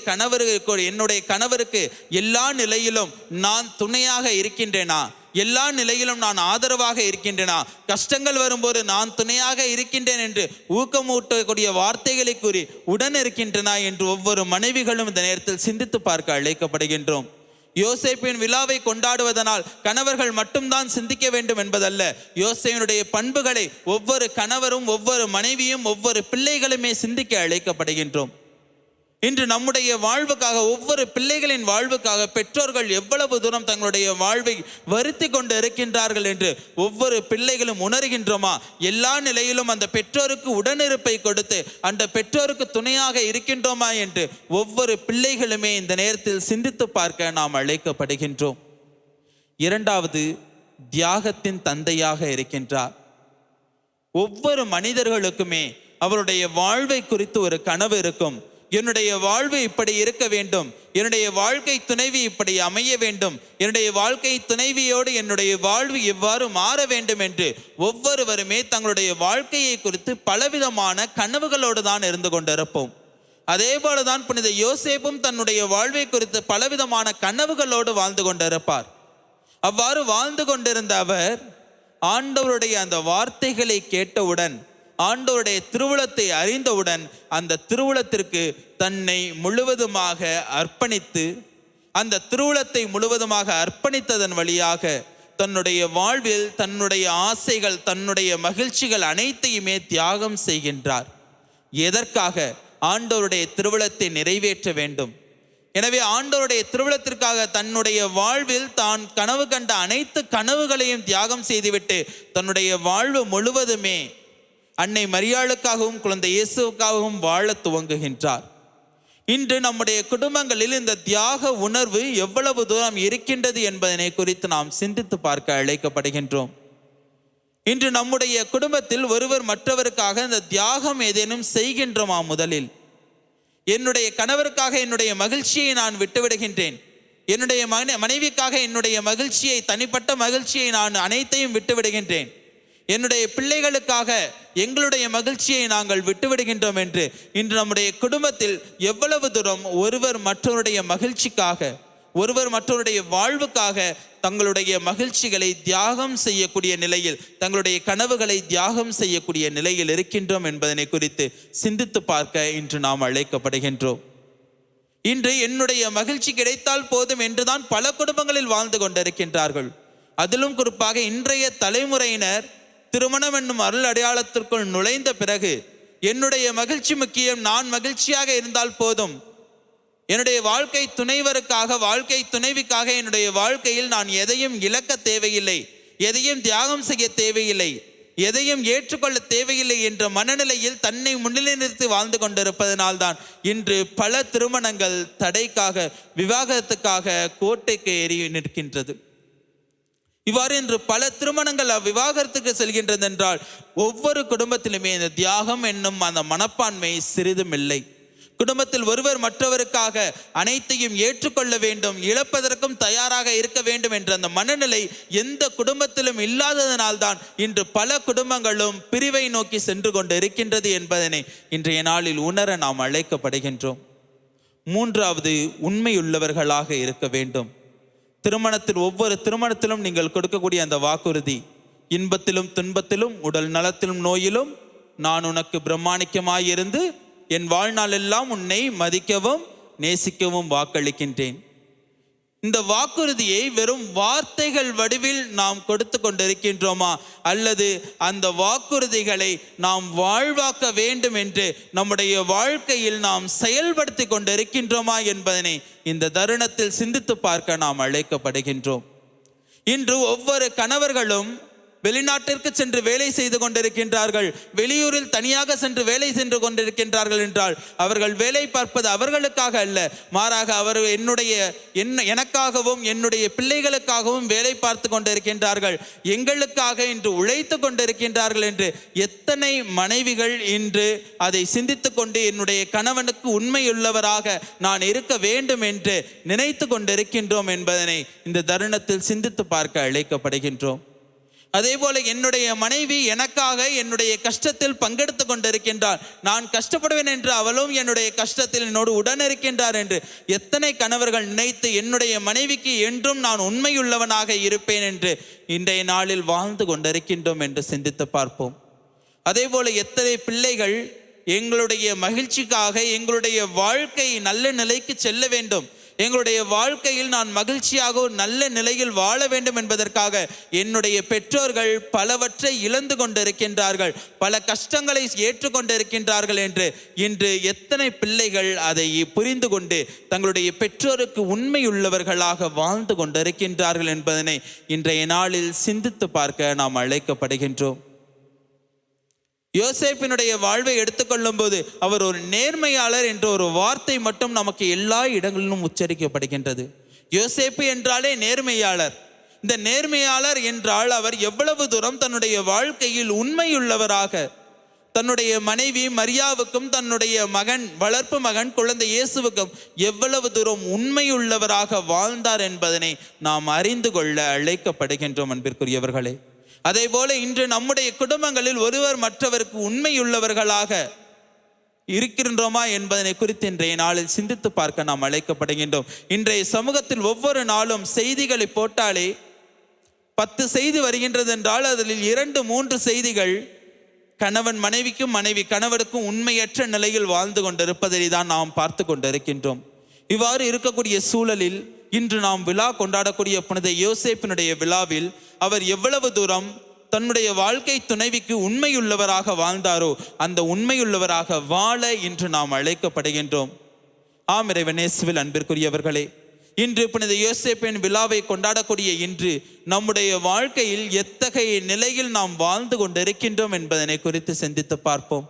C: கணவருக்கு எல்லா நிலையிலும் நான் துணையாக இருக்கின்றேனா? எல்லா நிலையிலும் நான் ஆதரவாக இருக்கின்றேனா? கஷ்டங்கள் வரும்போது நான் துணையாக இருக்கின்றேன் என்று ஊக்கமூட்டக்கூடிய வார்த்தைகளை கூறி உடன் இருக்கின்றனா என்று ஒவ்வொரு மனைவிகளும் இந்த நேரத்தில் சிந்தித்து பார்க்க அழைக்கப்படுகின்றோம். யோசேப்பின் விழாவை கொண்டாடுவதனால் கணவர்கள் மட்டும்தான் சிந்திக்க வேண்டும் என்பதல்ல. யோசேப்பினுடைய பண்புகளை ஒவ்வொரு கணவரும், ஒவ்வொரு மனைவியும், ஒவ்வொரு பிள்ளைகளுமே சிந்திக்க அழைக்கப்படுகின்றோம். இன்று நம்முடைய வாழ்வுக்காக, ஒவ்வொரு பிள்ளைகளின் வாழ்வுக்காக பெற்றோர்கள் எவ்வளவு தூரம் தங்களுடைய வாழ்வை வருத்தி கொண்டு இருக்கின்றார்கள் என்று ஒவ்வொரு பிள்ளைகளும் உணர்கின்றோமா? எல்லா நிலையிலும் அந்த பெற்றோருக்கு உடனிருப்பை கொடுத்து அந்த பெற்றோருக்கு துணையாக இருக்கின்றோமா என்று ஒவ்வொரு பிள்ளைகளுமே இந்த நேரத்தில் சிந்தித்து பார்க்க நாம் அழைக்கப்படுகின்றோம். இரண்டாவது, தியாகத்தின் தந்தையாக இருக்கின்றார். ஒவ்வொரு மனிதர்களுக்குமே அவருடைய வாழ்வை குறித்து ஒரு கனவு இருக்கும். என்னுடைய வாழ்வு இப்படி இருக்க வேண்டும், என்னுடைய வாழ்க்கை துணைவி இப்படி அமைய வேண்டும், என்னுடைய வாழ்க்கை துணைவியோடு என்னுடைய வாழ்வு எவ்வாறு மாற வேண்டும் என்று ஒவ்வொருவருமே தங்களுடைய வாழ்க்கையை குறித்து பலவிதமான கனவுகளோடு தான் இருந்து கொண்டிருப்போம். அதே போலதான் புனித யோசேப்பும் தன்னுடைய வாழ்வை குறித்து பலவிதமான கனவுகளோடு வாழ்ந்து கொண்டிருப்பார். அவ்வாறு வாழ்ந்து கொண்டிருந்த அவர் ஆண்டவருடைய அந்த வார்த்தைகளை கேட்டவுடன், ஆண்டவருடைய திருவுளத்தை அறிந்தவுடன் அந்த திருவுளத்திற்கு தன்னை முழுவதுமாக அர்ப்பணித்து, அந்த திருவுளத்தை முழுவதுமாக அர்ப்பணித்ததன் வழியாக தன்னுடைய வாழ்வில் தன்னுடைய ஆசைகள், தன்னுடைய மகிழ்ச்சிகள் அனைத்தையுமே தியாகம் செய்கின்றார். எதற்காக? ஆண்டவருடைய திருவுளத்தை நிறைவேற்ற வேண்டும். எனவே ஆண்டவருடைய திருவுளத்திற்காக தன்னுடைய வாழ்வில் தான் கனவு கண்ட அனைத்து கனவுகளையும் தியாகம் செய்துவிட்டு தன்னுடைய வாழ்வு முழுவதுமே அன்னை மரியாளுக்காகவும் குழந்தை இயேசுவுக்காகவும் வாழ துவங்குகின்றார். இன்று நம்முடைய குடும்பங்களில் இந்த தியாக உணர்வு எவ்வளவு தூரம் இருக்கின்றது என்பதனை குறித்து நாம் சிந்தித்து பார்க்க அழைக்கப்படுகின்றோம். இன்று நம்முடைய குடும்பத்தில் ஒருவர் மற்றவருக்காக இந்த தியாகம் ஏதேனும் செய்கின்றோமா? முதலில் என்னுடைய கணவருக்காக என்னுடைய மகிழ்ச்சியை நான் விட்டுவிடுகின்றேன், என்னுடைய மனைவிக்காக என்னுடைய மகிழ்ச்சியை, தனிப்பட்ட மகிழ்ச்சியை நான் அனைத்தையும் விட்டுவிடுகின்றேன். என்னுடைய பிள்ளைகளுக்காக எங்களுடைய மகிழ்ச்சியை நாங்கள் விட்டுவிடுகின்றோம் என்று இன்று நம்முடைய குடும்பத்தில் எவ்வளவு தூரம் ஒருவர் மற்றவருடைய மகிழ்ச்சிக்காக, ஒருவர் மற்றவருடைய வாழ்வுக்காக தங்களுடைய மகிழ்ச்சிகளை தியாகம் செய்யக்கூடிய நிலையில், தங்களுடைய கனவுகளை தியாகம் செய்யக்கூடிய நிலையில் இருக்கின்றோம் என்பதனை குறித்து சிந்தித்து பார்க்க இன்று நாம் அழைக்கப்படுகின்றோம். இன்று என்னுடைய மகிழ்ச்சி கிடைத்தால் போதும் என்றுதான் பல குடும்பங்களில் வாழ்ந்து கொண்டிருக்கின்றார்கள். அதிலும் குறிப்பாக இன்றைய தலைமுறையினர் திருமணம் என்னும் அருள் அடையாளத்திற்குள் நுழைந்த பிறகு என்னுடைய மகிழ்ச்சி முக்கியம், நான் மகிழ்ச்சியாக இருந்தால் போதும், என்னுடைய வாழ்க்கை துணைவருக்காக, வாழ்க்கை துணைவிக்காக என்னுடைய வாழ்க்கையில் நான் எதையும் இழக்க தேவையில்லை, எதையும் தியாகம் செய்ய தேவையில்லை, எதையும் ஏற்றுக்கொள்ள தேவையில்லை என்ற மனநிலையில் தன்னை முன்னிலை நிறுத்தி வாழ்ந்து கொண்டிருப்பதனால்தான் இன்று பல திருமணங்கள் தடைக்காக, விவாகரத்துக்காக கோட்டைக்கு ஏறி நிற்கின்றது. இவ்வாறு இன்று பல திருமணங்கள் விவாகரத்துக்கு செல்கின்றது என்றால் ஒவ்வொரு குடும்பத்திலுமே இந்த தியாகம் என்னும் அந்த மனப்பான்மை சிறிதும் இல்லை. குடும்பத்தில் ஒருவர் மற்றவருக்காக அனைத்தையும் ஏற்றுக்கொள்ள வேண்டும், இழப்பதற்கும் தயாராக இருக்க வேண்டும் என்ற அந்த மனநிலை எந்த குடும்பத்திலும் இல்லாததனால்தான் இன்று பல குடும்பங்களும் பிரிவை நோக்கி சென்று கொண்டு இருக்கின்றது என்பதனை இன்றைய நாளில் உணர நாம் அழைக்கப்படுகின்றோம். மூன்றாவது, உண்மையுள்ளவர்களாக இருக்க வேண்டும். திருமணத்தில், ஒவ்வொரு திருமணத்திலும் நீங்கள் கொடுக்கக்கூடிய அந்த வாக்குறுதி, இன்பத்திலும் துன்பத்திலும், உடல் நலத்திலும் நோயிலும் நான் உனக்கு பிரமாணிக்கமாயிருந்து என் வாழ்நாள் எல்லாம் உன்னை மதிக்கவும் நேசிக்கவும் வாக்களிக்கின்றேன். இந்த வாக்குறுதியை வெறும் வார்த்தைகள் வடிவில் நாம் கொடுத்து கொண்டிருக்கின்றோமா, அல்லது அந்த வாக்குறுதிகளை நாம் வாழ்வாக்க வேண்டும் என்று நம்முடைய வாழ்க்கையில் நாம் செயல்படுத்தி கொண்டிருக்கின்றோமா என்பதனை இந்த தருணத்தில் சிந்தித்து பார்க்க நாம் அழைக்கப்படுகின்றோம். இன்று ஒவ்வொரு கணவர்களும் வெளிநாட்டிற்கு சென்று வேலை செய்து கொண்டிருக்கின்றார்கள், வெளியூரில் தனியாக சென்று வேலை சென்று கொண்டிருக்கின்றார்கள் என்றால் அவர்கள் வேலை பார்ப்பது அவர்களுக்காக அல்ல, மாறாக அவர் எனக்காகவும் என்னுடைய பிள்ளைகளுக்காகவும் வேலை பார்த்து கொண்டிருக்கின்றார்கள், எங்களுக்காக இன்று உழைத்து கொண்டிருக்கின்றார்கள் என்று எத்தனை மனைவிகள் இன்று அதை சிந்தித்து கொண்டு என்னுடைய கணவனுக்கு உண்மையுள்ளவராக நான் இருக்க வேண்டும் என்று நினைத்து கொண்டிருக்கின்றோம் என்பதனை இந்த தருணத்தில் சிந்தித்து பார்க்க அழைக்கப்படுகின்றோம். அதே போல என்னுடைய மனைவி எனக்காக என்னுடைய கஷ்டத்தில் பங்கெடுத்து கொண்டிருக்கின்றார், நான் கஷ்டப்படுவேன் என்று அவளும் என்னுடைய கஷ்டத்தில் என்னோடு உடனிருக்கின்றார் என்று எத்தனை கணவர்கள் நினைத்து என்னுடைய மனைவிக்கு என்றும் நான் உண்மையுள்ளவனாக இருப்பேன் என்று இன்றைய நாளில் வாழ்ந்து கொண்டிருக்கின்றோம் என்று சிந்தித்து பார்ப்போம். அதே போல எத்தனை பிள்ளைகள் எங்களுடைய மகிழ்ச்சிக்காக, எங்களுடைய வாழ்க்கை நல்ல நிலைக்கு செல்ல வேண்டும், எங்களுடைய வாழ்க்கையில் நான் மகிழ்ச்சியாக ஒரு நல்ல நிலையில் வாழ வேண்டும் என்பதற்காக என்னுடைய பெற்றோர்கள் பலவற்றை இழந்து கொண்டிருக்கின்றார்கள், பல கஷ்டங்களை ஏற்றுக்கொண்டிருக்கின்றார்கள் என்று இன்று எத்தனை பிள்ளைகள் அதை புரிந்து கொண்டு தங்களுடைய பெற்றோருக்கு உண்மையுள்ளவர்களாக வாழ்ந்து கொண்டிருக்கின்றார்கள் என்பதனை இன்றைய நாளில் சிந்தித்து பார்க்க நாம் அழைக்கப்படுகின்றோம். யோசேப்பினுடைய வாழ்வை எடுத்துக்கொள்ளும் போது அவர் ஒரு நேர்மையாளர் என்ற ஒரு வார்த்தை மட்டும் நமக்கு எல்லா இடங்களிலும் உச்சரிக்கப்படுகின்றது. யோசேப்பு என்றாலே நேர்மையாளர். இந்த நேர்மையாளர் என்றால் அவர் எவ்வளவு தூரம் தன்னுடைய வாழ்க்கையில் உண்மையுள்ளவராக, தன்னுடைய மனைவி மரியாவுக்கும் தன்னுடைய மகன், வளர்ப்பு மகன் குழந்தை இயேசுவுக்கும் எவ்வளவு தூரம் உண்மையுள்ளவராக வாழ்ந்தார் என்பதனை நாம் அறிந்து கொள்ள அழைக்கப்படுகின்றோம் அன்பிற்குரியவர்களே. அதே போல இன்று நம்முடைய குடும்பங்களில் ஒருவர் மற்றவருக்கு உண்மையுள்ளவர்களாக இருக்கின்றோமா என்பதனை குறித்து இன்றைய நாளில் சிந்தித்து பார்க்க நாம் அழைக்கப்படுகின்றோம். இன்றைய சமூகத்தில் ஒவ்வொரு நாளும் செய்திகளை போட்டாலே 10 செய்தி வருகின்றது என்றால் அதில் 2-3 செய்திகள் கணவன் மனைவிக்கும், மனைவி கணவருக்கும் உண்மையற்ற நிலையில் வாழ்ந்து கொண்டிருப்பதை தான் நாம் பார்த்து கொண்டிருக்கின்றோம். இவ்வாறு இருக்கக்கூடிய சூழலில் இன்று நாம் விழா கொண்டாடக்கூடிய புனித யோசேப்பினுடைய விழாவில் அவர் எவ்வளவு தூரம் தன்னுடைய வாழ்க்கை துணைவிக்கு உண்மையுள்ளவராக வாழ்ந்தாரோ அந்த உண்மையுள்ளவராக வாழ இன்று நாம் அழைக்கப்படுகின்றோம். ஆம் இறைவனே, இயேசுவில் அன்பிற்குரியவர்களே, இன்று புனித யோசேப்பின் விழாவை கொண்டாடக்கூடிய இன்று நம்முடைய வாழ்க்கையில் எத்தகைய நிலையில் நாம் வாழ்ந்து கொண்டிருக்கின்றோம் என்பதனை குறித்து சிந்தித்து பார்ப்போம்.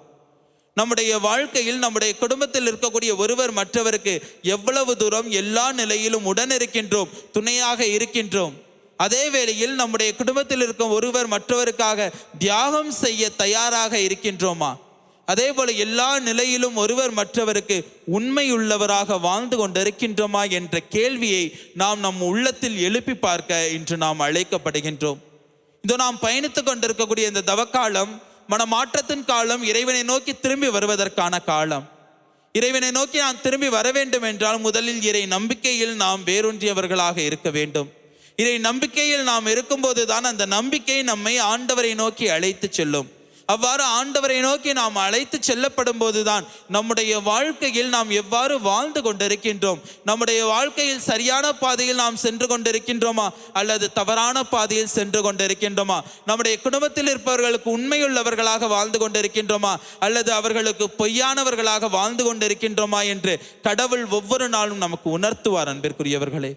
C: நம்முடைய வாழ்க்கையில் நம்முடைய குடும்பத்தில் இருக்கக்கூடிய ஒருவர் மற்றவருக்கு எவ்வளவு தூரம் எல்லா நிலையிலும் உடனிருக்கின்றோம், துணையாக இருக்கின்றோம். அதே வேளையில் நம்முடைய குடும்பத்தில் இருக்கும் ஒருவர் மற்றவருக்காக தியாகம் செய்ய தயாராக இருக்கின்றோமா? அதே போல எல்லா நிலையிலும் ஒருவர் மற்றவருக்கு உண்மையுள்ளவராக வாழ்ந்து கொண்டிருக்கின்றோமா என்ற கேள்வியை நாம் நம் உள்ளத்தில் எழுப்பி பார்க்க இன்று நாம் அழைக்கப்படுகின்றோம். இதோ நாம் பயணித்து கொண்டிருக்கக்கூடிய இந்த தவக்காலம் மனமாற்றத்தின் காலம், இறைவனை நோக்கி திரும்பி வருவதற்கான காலம். இறைவனை நோக்கி நாம் திரும்பி வர வேண்டும் என்றால் முதலில் இறை நம்பிக்கையில் நாம் வேரூன்றியவர்களாக இருக்க வேண்டும். இறை நம்பிக்கையில் நாம் இருக்கும்போது தான் அந்த நம்பிக்கை நம்மை ஆண்டவரை நோக்கி அழைத்து செல்லும். அவ்வாறு ஆண்டவரை நோக்கி நாம் அழைத்து செல்லப்படும் போதுதான் நம்முடைய வாழ்க்கையில் நாம் எவ்வாறு வாழ்ந்து கொண்டிருக்கின்றோம், நம்முடைய வாழ்க்கையில் சரியான பாதையில் நாம் சென்று கொண்டிருக்கின்றோமா அல்லது தவறான பாதையில் சென்று கொண்டிருக்கின்றோமா, நம்முடைய குடும்பத்தில் இருப்பவர்களுக்கு உண்மையுள்ளவர்களாக வாழ்ந்து கொண்டிருக்கின்றோமா அல்லது அவர்களுக்கு பொய்யானவர்களாக வாழ்ந்து கொண்டிருக்கின்றோமா என்று கடவுள் ஒவ்வொரு நாளும் நமக்கு உணர்த்துவார். அன்பிற்குரியவர்களே,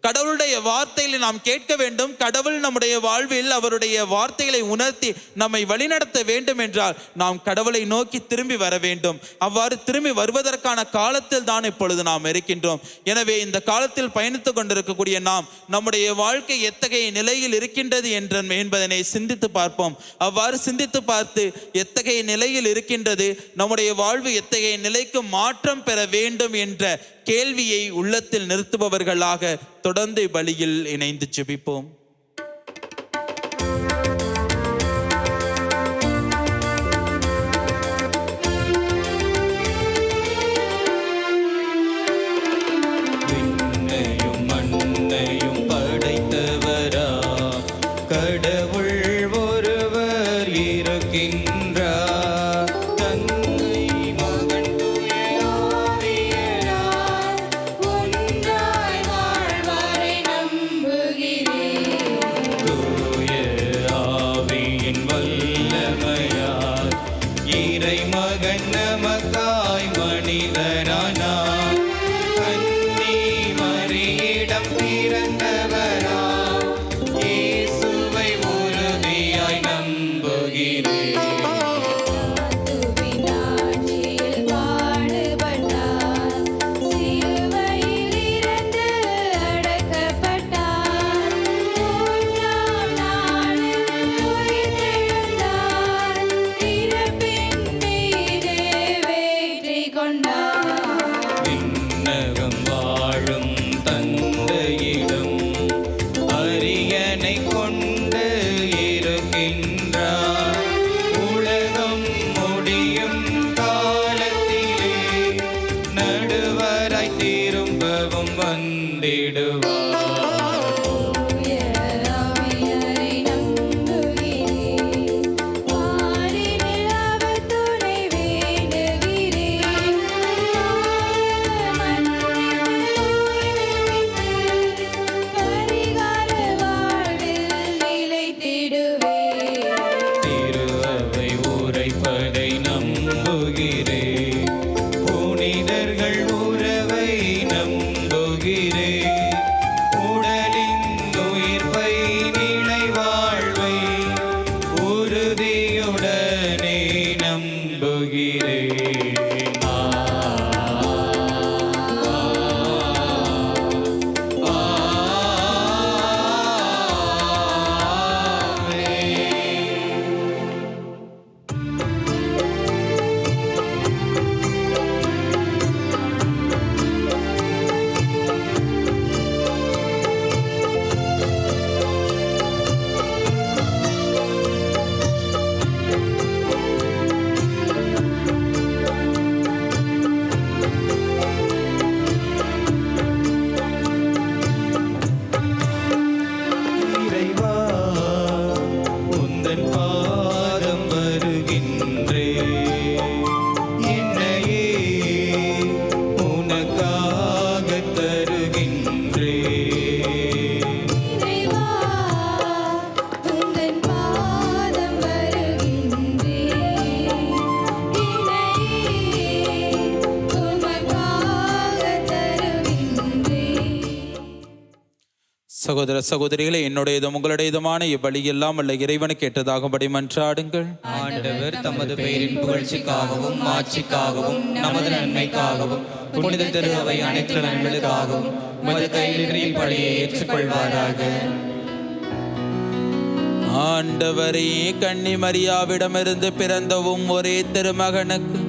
C: கடவுளுடைய வார்த்தைகளை நாம் கேட்க வேண்டும். கடவுள் நம்முடைய வாழ்வில் அவருடைய வார்த்தைகளை உணர்த்தி நம்மை வழிநடத்த வேண்டும் என்றால் நாம் கடவுளை நோக்கி திரும்பி வர வேண்டும். அவ்வாறு திரும்பி வருவதற்கான காலத்தில் தான் இப்பொழுது நாம் இருக்கின்றோம். எனவே இந்த காலத்தில் பயணித்து கொண்டிருக்கக்கூடிய நாம் நம்முடைய வாழ்க்கை எத்தகைய நிலையில் இருக்கின்றது என்பதனை சிந்தித்து பார்ப்போம். அவ்வாறு சிந்தித்து பார்த்து எத்தகைய நிலையில் இருக்கின்றது, நம்முடைய வாழ்வு எத்தகைய நிலைக்கு மாற்றம் பெற வேண்டும் என்ற கேள்வியை உள்ளத்தில் நிறுத்துபவர்களாக தொடர்ந்து பலியில் இணைந்து ஜெபிப்போம்.
I: விண்ணையும் மண்ணையும் படைத்தவரா கடவுள் ஒருவர் இருக்கின்றார். தந்தை மகன் தூய ஆவியார்
D: ஒன்றாய் வாழ்வரை நம்புகிறேன்.
I: தூய ஆவியின் வல்லமையார் இறைமகன் நமக்காய் மனிதனானார். கன்னி மரியிடம் பிறந்தவரா இயேசுவை உறுதியாய் நம்புகிறேன்.
D: ஆத்துவினாட்சியில் பாடுபட்டார், சிலுவையில் இறந்து அடக்கப்பட்டார், மூன்றாம் நாளில் உயிர்த்தெழுந்தார், இறப்பின் மீது வெற்றி கொண்டார்.
I: விண்ணகம் வாழும் தந்தையிடம் அரியணை கொண்டு இருக்கின்றார். உலகம் முடியும் காலத்திலே நடுவராய் திரும்பவும் வந்திடுவார்.
D: தூய ஆவியாரை நம்புகிறேன், வானில் அவர் துணை வேண்டுகிறேன். பரிகார வாழ்வில் நிலைத்திடுவேன்.
I: திரு அவை உரைப்பதை நம்புகிறேன். புனிதர்கள் உறவை நம்புகிறேன். உடலின் உயிர்ப்பை நிலை வாழ்வை உறுதியுடனே நம்புகிறேன். இறைவா, உந்தன் பாதம் வருகின்றேன். என்னையே உனக்காக தருகின்றேன்.
D: இறைவா, உந்தன் பாதம் வருகின்றேன். என்னையே உமக்காக தருகின்றேன்.
C: சகோதர சகோதரிகளை, என்னுடையதும் உங்களுடையதுமான இவ்வழியெல்லாம் அல்ல இறைவனுக்கு ஏற்றதாகும்படி மன்றாடுங்கள்.
G: ஆண்டவர் தமது பெயரின் புகழ்ச்சிக்காகவும் மாட்சிக்காகவும் நமது நன்மைக்காகவும் புனித திரு அவை அனைத்து நன்மைகளுக்காகவும் மது கையிலில் பழியை ஏற்றுக்கொள்வாராக.
C: ஆண்டவரே, கன்னி மரியாவிடமிருந்து பிறந்தவும் ஒரே திருமகனுக்கு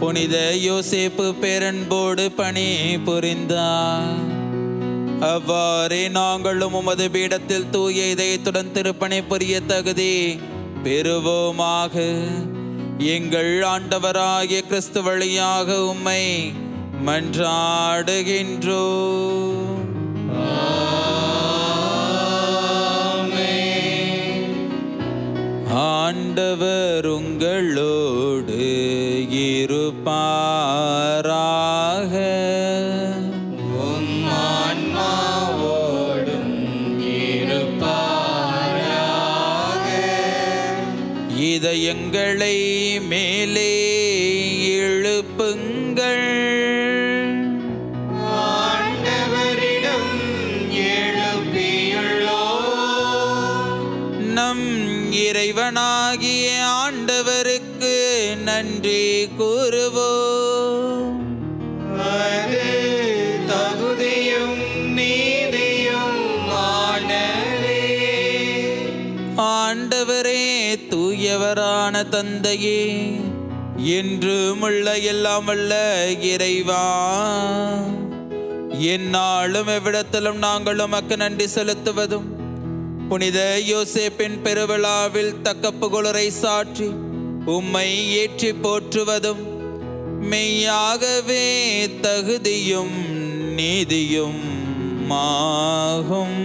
C: புனித யோசேப்பு பேரன்போடு பணி புரிந்தார். அவ்வாறே நாங்களும் உமது பீடத்தில் தூய இதயத்துடன் திருப்பணி புரிய தகுதி பெறுவோமாக. எங்கள் ஆண்டவராகிய கிறிஸ்து வழியாக உம்மை மன்றாடுகின்றோம். ஆண்டவர் உங்களோடு இருப்பாராக.
G: ஆன்மாவோடும் இருப்பாராக.
C: இதயங்களை மேலே எழுப்புங்கள்.
G: ஆண்டவரிடம் எழுப்பியுள்ளோம்.
C: நம் இறைவனாகிய ஆண்டவருக்கு நன்றி கூறுவோம்.
G: அது தகுதியும் நீதியும் ஆனதே.
C: ஆண்டவரே, தூயவரான தந்தையே, என்றும் உள்ள எல்லாம் வல்ல இறைவா, எந்நாளும் எவ்விடத்திலும் நாங்கள் உமக்கு நன்றி செலுத்துவதும் புனித யோசேப்பின் பெருவிழாவில் தக்க புகழுரை சாற்றி உம்மை ஏற்றி போற்றுவதும் மெய்யாகவே தகுதியும் நீதியும் ஆகும்.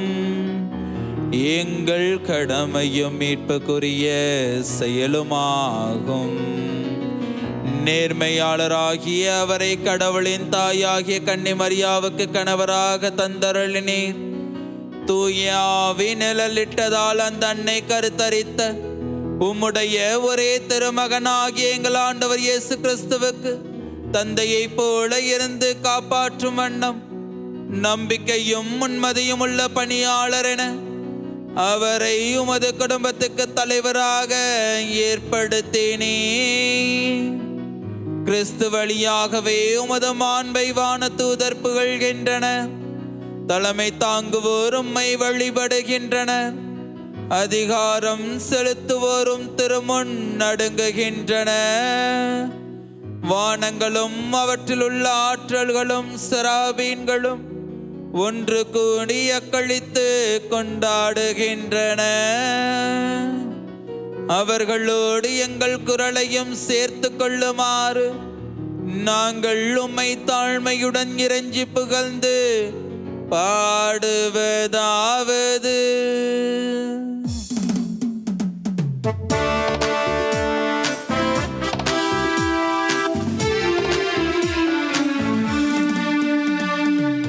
C: எங்கள் கடமையும் மீட்புக்குரிய செயலுமாகும். நேர்மையாளராகிய அவரை கடவுளின் தாயாகிய கன்னி மரியாவுக்கு கணவராக தந்தருளினீர். தூய ஆவி நிழலிட்டதால் அந்த அன்னை கருத்தரித்த உம்முடைய ஒரே திருமகனாகிய எங்கள் ஆண்டவர் இயேசு கிறிஸ்துவுக்கு தந்தையை போல இருந்து காப்பாற்றும் வண்ணம் நம்பிக்கையும் உண்மதியும் உள்ள பணியாளர் என அவரை உமது குடும்பத்துக்கு தலைவராக ஏற்படுத்தினே. கிறிஸ்து வழியாகவே உமது மாண்பை வான தூதர் புகழ்கின்றன. தலைமை தாங்குவோர் உம்மை வழிபடுகின்றனர். அதிகாரம் செலுத்துவோரும் திருமுன் நடுங்குகின்றன. வானங்களும் அவற்றில் உள்ள ஆற்றல்களும் செராபீன்களும் ஒன்று கூடி அக்களித்து கொண்டாடுகின்றன. அவர்களோடு எங்கள் குரலையும் சேர்த்து கொள்ளுமாறு நாங்கள் உம்மை தாழ்மையுடன் இறைஞ்சி புகழ்ந்து பாடுவதாவது.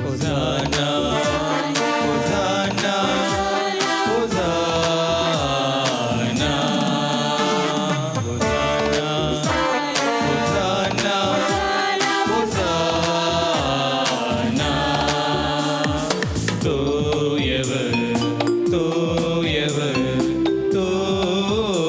I: Hosanna, Hosanna, Hosanna, Hosanna, Hosanna, Hosanna. தூயவர், தூயவர், தூயவர்.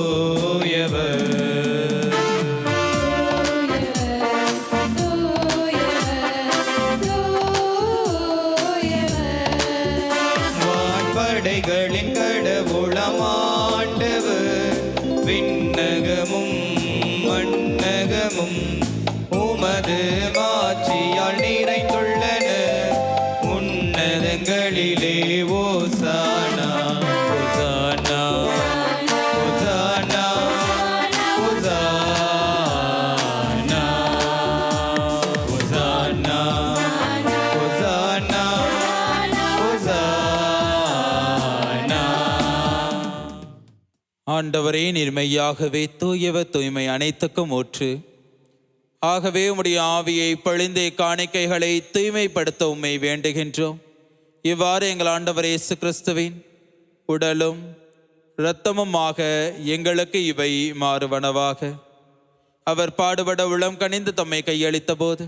I: வான்படைகளின் கடவுளமாண்டவர் விண்ணகமும் மண்ணகமும் உமது மாட்சியால் நிறைந்துள்ளன. உன்னதங்களிலே ஓசானா, ஓசானா, ஓசானா, ஓசானா, ஓசானா, ஓசானா, ஓசானா.
C: ஆண்டவரே, நீர்மையாகவே தூயவர், தூய்மை அனைத்துக்கும் ஊற்று. ஆகவே உம்முடைய ஆவியை பொழிந்தே காணிக்கைகளை தூய்மைப்படுத்த உம்மை வேண்டுகின்றோம். இவ்வாறு எங்கள் ஆண்டவர் இயேசு கிறிஸ்துவின் உடலும் இரத்தமுமாக எங்களுக்கு இவை மாறுவனவாக. அவர் பாடுபட உளம் கனிந்து தம்மை கையளித்த போது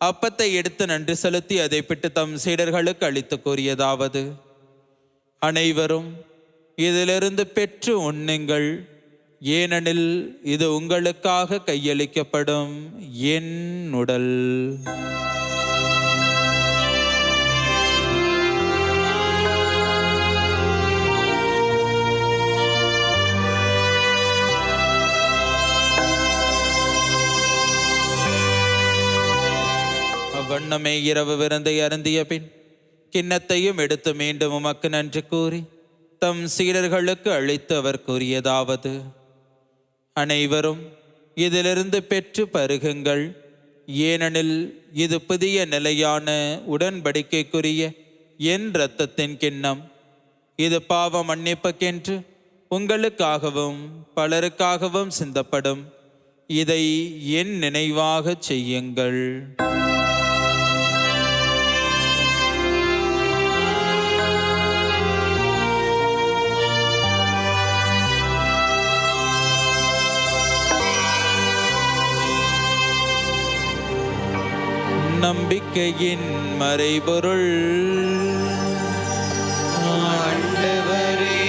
C: அப்பத்தை எடுத்து நன்றி செலுத்தி அதை பிட்டு தம் சீடர்களுக்கு அளித்து கூறியதாவது: அனைவரும் இதிலிருந்து பெற்று உண்ணுங்கள், ஏனெனில் இது உங்களுக்காக கையளிக்கப்படும் என் உடல். வண்ணமே இரவு விருந்தை அருந்திய பின் கிண்ணத்தையும் எடுத்து மீண்டும் உமக்கு நன்றி கூறி தம் சீடர்களுக்கு அளித்து அவர் கூறியதாவது: அனைவரும் இதிலிருந்து பெற்று பருகுங்கள். ஏனெனில் இது புதிய நிலையான உடன்படிக்கைக்குரிய என் இரத்தத்தின் கிண்ணம். இது பாவ மன்னிப்புக்கென்று உங்களுக்காகவும் பலருக்காகவும் சிந்தப்படும். இதை என் நினைவாக செய்யுங்கள். நம்பிக்கையின் மறைபொருள்.
I: ஆண்டவரே,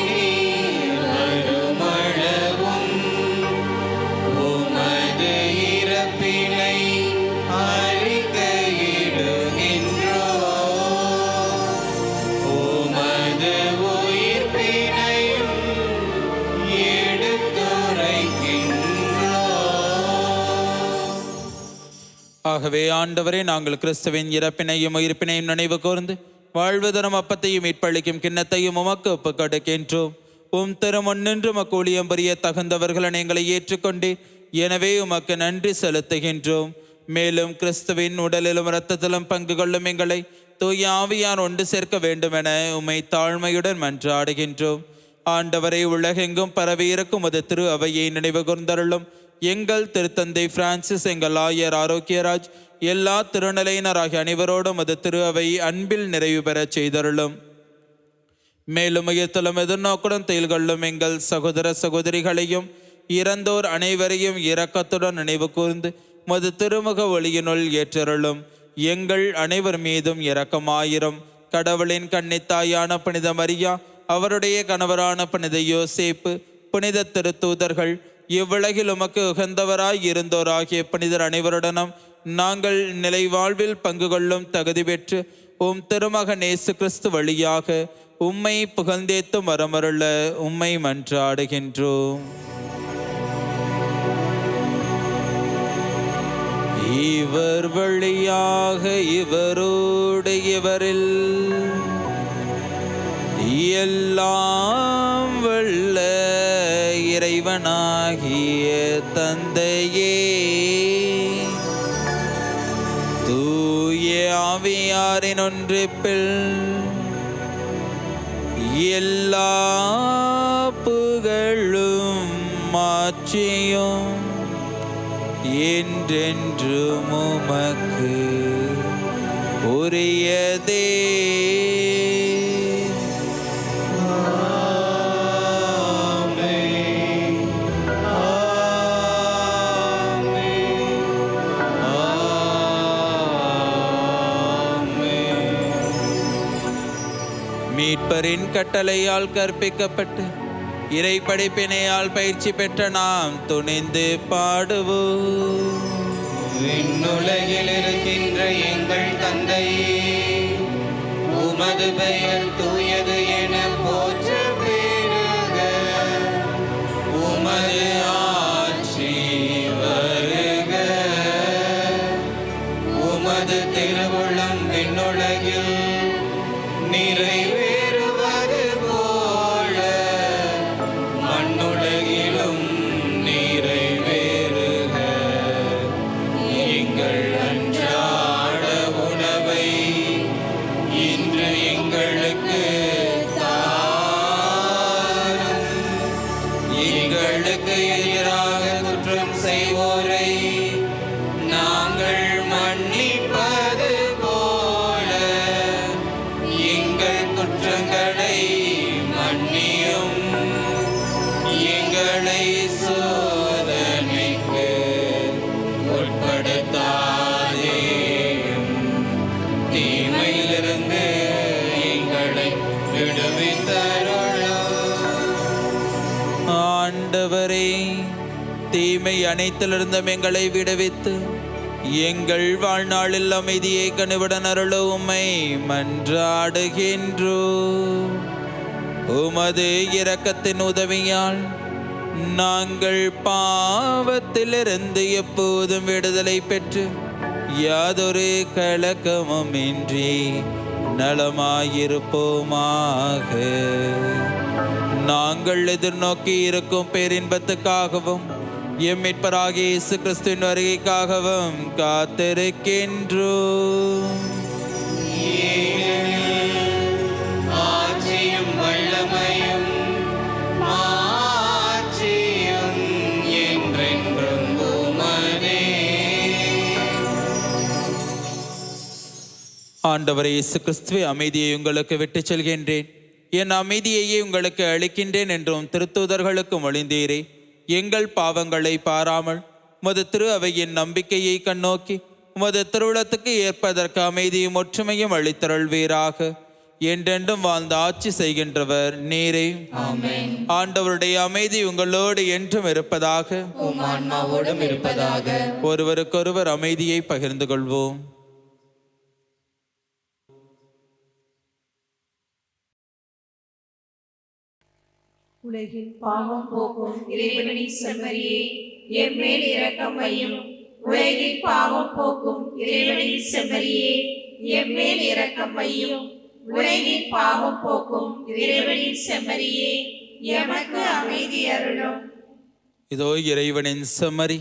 I: நீர் வருமளவும் உமது இறப்பினை அறிக்கையிடுகின்றோம். உமது உயிர்ப்பினையும் எடுத்துரைக்கின்றோம்.
C: ஆகவே ஆண்டவரே, நாங்கள் கிறிஸ்துவின் இறப்பினையும் உயிர்ப்பினையும் நினைவு கூர்ந்து வாழ்வு தரும் அப்பத்தையும் மீட்பளிக்கும் கிண்ணத்தையும் உமக்கு ஒப்புக் கொடுக்கின்றோம். உம் திருமுன் நின்று உமக்கு ஊழியம் புரிய தகுந்தவர்களை எங்களை ஏற்றுக்கொண்டு, எனவே உமக்கு நன்றி செலுத்துகின்றோம். மேலும் கிறிஸ்துவின் உடலிலும் இரத்தத்திலும் பங்கு கொள்ளும் எங்களை தூய ஆவியார் ஒன்று சேர்க்க வேண்டும் என உம்மை தாழ்மையுடன் மன்றாடுகின்றோம். ஆண்டவரை, உலகெங்கும் பரவி இருக்கும் அது திரு அவையை நினைவு கூர்ந்தருளும். எங்கள் திருத்தந்தை பிரான்சிஸ், எங்கள் ஆயர் ஆரோக்கியராஜ், எல்லா திருநிலையினராகிய அனைவரோடும் அது திரு அவை அன்பில் நிறைவு பெறச் செய்தருளும். மேலும் உயர்த்தலும் எதிர்நோக்குடன் செயல்கொள்ளும் எங்கள் சகோதர சகோதரிகளையும் இறந்தோர் அனைவரையும் இரக்கத்துடன் நினைவு கூர்ந்து மது திருமுக ஒளியினுள் ஏற்றருளும். எங்கள் அனைவர் மீதும் இரக்கமாயிரும். கடவுளின் கன்னித்தாயான புனித மரியா, அவருடைய கணவரான புனித யோசேப்பு, புனித திருத்தூதர்கள், இவ்வுலகில் உமக்கு உகந்தவராய் இருந்தோராகிய புனிதர் அனைவருடனும் நாங்கள் நிலை வாழ்வில் பங்கு கொள்ளும் தகுதி பெற்று உம் திருமகன் இயேசு கிறிஸ்து வழியாக உம்மை புகழ்ந்தேத்து மரமருள உம்மை மன்றாடுகின்றோம். இவர் வழியாக இவரோடு இவரில் எல்லாம் வல்ல இறைவனாகிய தந்தையே, தூய ஆவியாரின் ஒன்றிப்பில் எல்லா புகழும் மாட்சியும் என்றென்றும் உமக்கு உரியதே. மீட்பரின் கட்டளையால் கற்பிக்கப்பட்டு இறை படைப்பினையால் பயிற்சி பெற்ற நாம் துணிந்து பாடுவோம்.
I: விண்ணுலகில் இருக்கின்ற எங்கள் தந்தையே, உமது பெயர் தூயது என போற்ற பெறுக. உமது ஆட்சி வருக. உமது திருவுளம் விண்ணுலகில் நிறைவேறுவது போல மண்ணுலகிலும் நிறைவேறுக. எங்கள் அன்றாட உணவை இன்று எங்களுக்கு தாரும். எங்களுக்கு எதிராக குற்றம் செய்வோரை நாங்கள் மன்னிப்பது போல எங்கள் குற்றங்களை மன்னியும். எங்களை சோதனைக்கு உட்படுத்தாதேயும், தீமையிலிருந்து எங்களை விடுவித்தருளும்.
C: ஆண்டவரே, தீமை அனைத்திலிருந்தும் எங்களை விடுவித்து எங்கள் வாழ்நாளில் அமைதியை கனிவுடன் அருள உம்மை மன்றாடுகின்றோம். உமது இரக்கத்தின் உதவியால் நாங்கள் பாவத்திலிருந்து எப்போதும் விடுதலை பெற்று யாதொரு கலக்கமும் இன்றி நலமாயிருப்போமாக. நாங்கள் எதிர்நோக்கி இருக்கும் பேரின்பத்துக்காகவும் எம் மீட்பராகிய இயேசு கிறிஸ்துவின் வருகைக்காகவும் காத்திருக்கின்றோம்.
I: ஆட்சியும் வல்லமையும் மாட்சியும் என்றென்றும் உமதே.
C: ஆண்டவரே இயேசு கிறிஸ்துவே, அமைதியை உங்களுக்கு விட்டுச் செல்கின்றேன், என் அமைதியையே உங்களுக்கு அளிக்கின்றேன் என்றும் திருத்தூதர்களுக்கு மொழிந்தீரே. எங்கள் பாவங்களை பாராமல் உமது திரு அவையின் நம்பிக்கையை கண்ணோக்கி உமது திருவுளத்துக்கு ஏற்பதற்கு அமைதியும் ஒற்றுமையும் அளித்தருள்வீராக. என்றென்றும் வாழ்ந்து ஆட்சி செய்கின்றவர் நீரே. ஆண்டவருடைய அமைதி உங்களோடு என்றும் இருப்பதாக.
G: உம் ஆன்மாவோடும் இருப்பதாக.
C: ஒருவருக்கொருவர் அமைதியை பகிர்ந்து கொள்வோம்.
D: உலகின் பாவம் போக்கும் இறைவனின் செம்மறியே, எம்மேல் இரக்கம் வையும். உலகின் பாவம் போக்கும் இறைவனின் செம்மறியே, எம்மேல் இரக்கம் வையும். உலகின் பாவம் போக்கும் இறைவனின் செம்மறியே, எமக்கு அமைதி அருளும்.
C: இதோ இறைவனின் செம்மறி,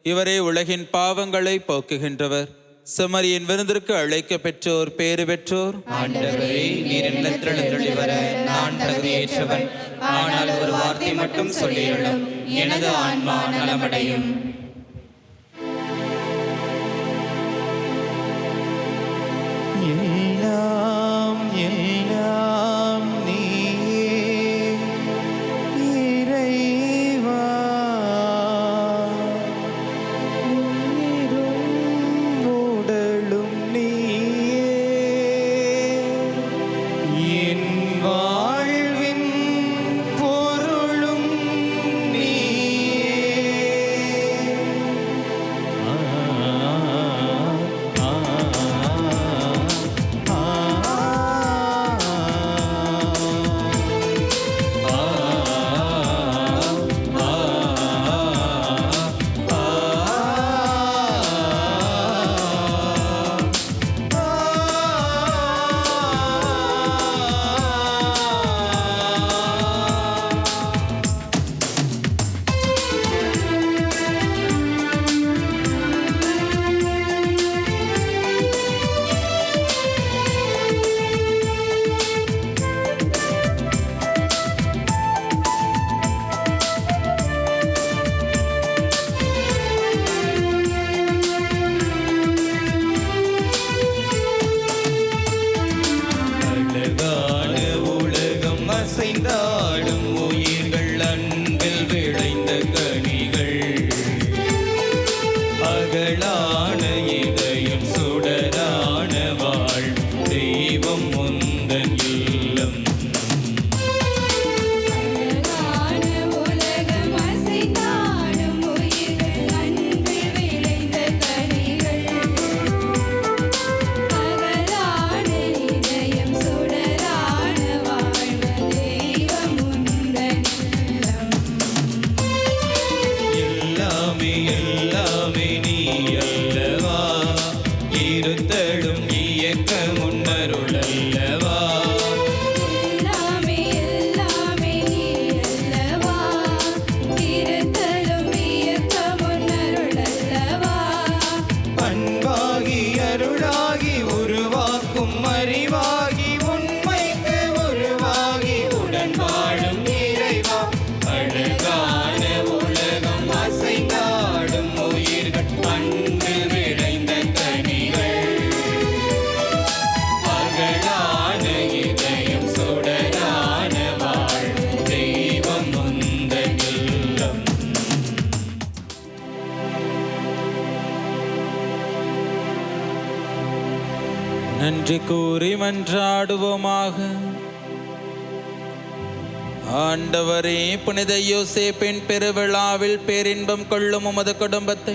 C: இவரே உலகின் பாவங்களை போக்குகின்றவர். செம்மறியின் விருந்திற்கு அழைக்க பெற்றோர் பேறு பெற்றோர்.
G: ஆண்டவரே, நீர் இல்லத்தில் எழுந்தருளி வர நான் தகுதியேற்றவன். ஆனால் ஒரு வார்த்தை மட்டும் சொல்லியுள்ளும், எனது ஆன்மா நலமடையும்.
I: எல்லாம் எல்லாம் நீயே இறைவா, உயிரும் உடலும் நீயே, என் வாழ்வின் பொருளும் நீயே. அழகான உலகம் அசைந்தாடும் உயிர்கள், அன்பில் விளைந்த கனிகள். அகலான இதயம் சுடரான வாழ் தெய்வம் முந்தன் இல்லம்.
D: அழகான உலகம் அசைந்தாடும் உயிர்கள், அன்பில் விளைந்த கனிகள். அகலான இதயம் சுடரான வாழ்வு தெய்வம் உந்தன் இல்லம்.
I: எல்லாமே எல்லாமே நீ அல்லவா, இருத்தலும் இயக்க முன்னருள் அல்லவா.
D: எல்லாமே எல்லாமே நீ அல்லவா, இருத்தலும் இயக்கமும் அருள் அல்லவா.
I: அன்பாகி அருளாகி உருவாக்கும் அறிவாகி உண்மைக்கு உருவாகி உடன் வாழும் இறைவா. அழகான உலகம் அசைந்தாடும் உயிர்கள், அன்பில் விளைந்த கனிகள். அகலான இதயம் சுடரான வாழ் தெய்வம் முந்தன் இல்லம்.
C: நன்றி கூறி மன்றாடுவோமாக. ஆண்டவரே, புனித யோசேப்பின் பெருவிழாவில் பேரின்பம் கொள்ளும் உமது குடும்பத்தை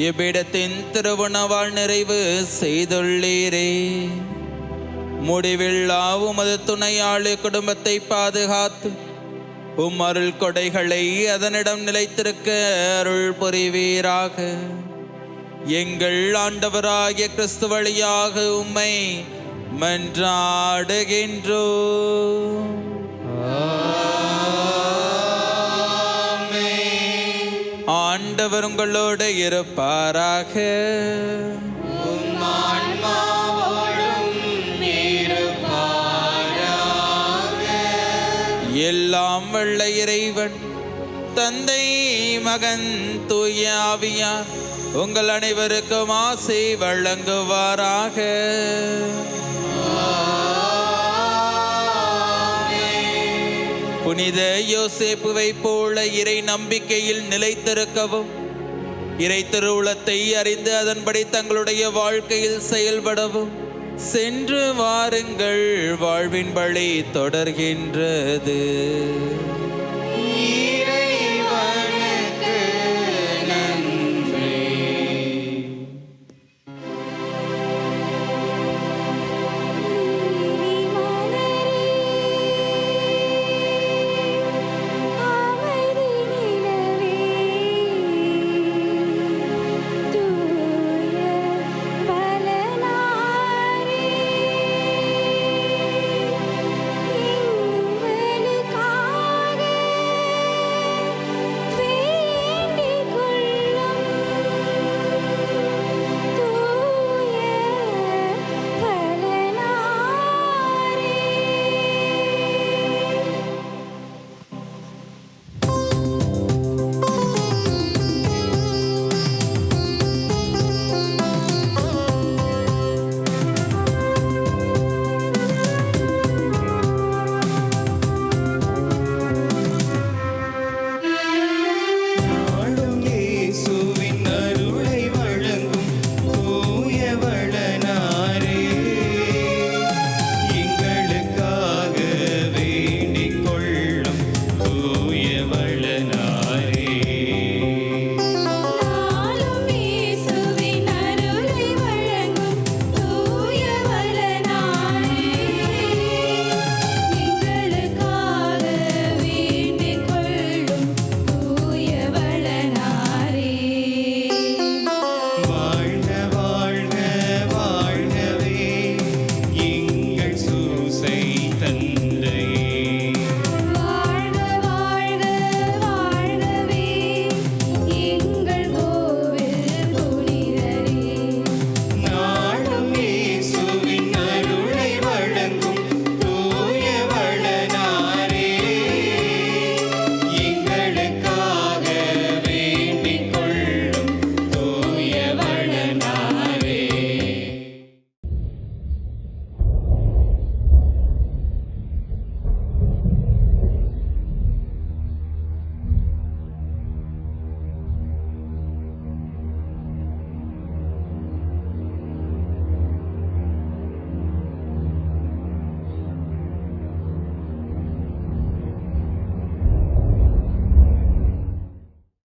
C: இவ்விடத்தின் திருவுணவால் நிறைவு செய்துள்ளீரே. முடிவில்லா உமது துணையாளி குடும்பத்தை பாதுகாத்து உம் அருள் கொடைகளை அதனிடம் நிலைத்திருக்க அருள் புரிவீராக. எங்கள் ஆண்டவராகிய கிறிஸ்து வழியாக உம்மை மன்றாடுகின்றோ. ஆண்டவர் உங்களோடு இருப்பாராக. எல்லாம் வல்ல இறைவன் தந்தை மகன் தூய ஆவியார் உங்கள் அனைவருக்கும் ஆசை வழங்குவாராக. புனித யோசேப்புவை போல இறை நம்பிக்கையில் நிலைத்திருக்கவும், இறை திருவுளத்தை அறிந்து அதன்படி தங்களுடைய வாழ்க்கையில் செயல்படவும் சென்று வாருங்கள், வாழ்வின் வழி தொடர்கின்றது.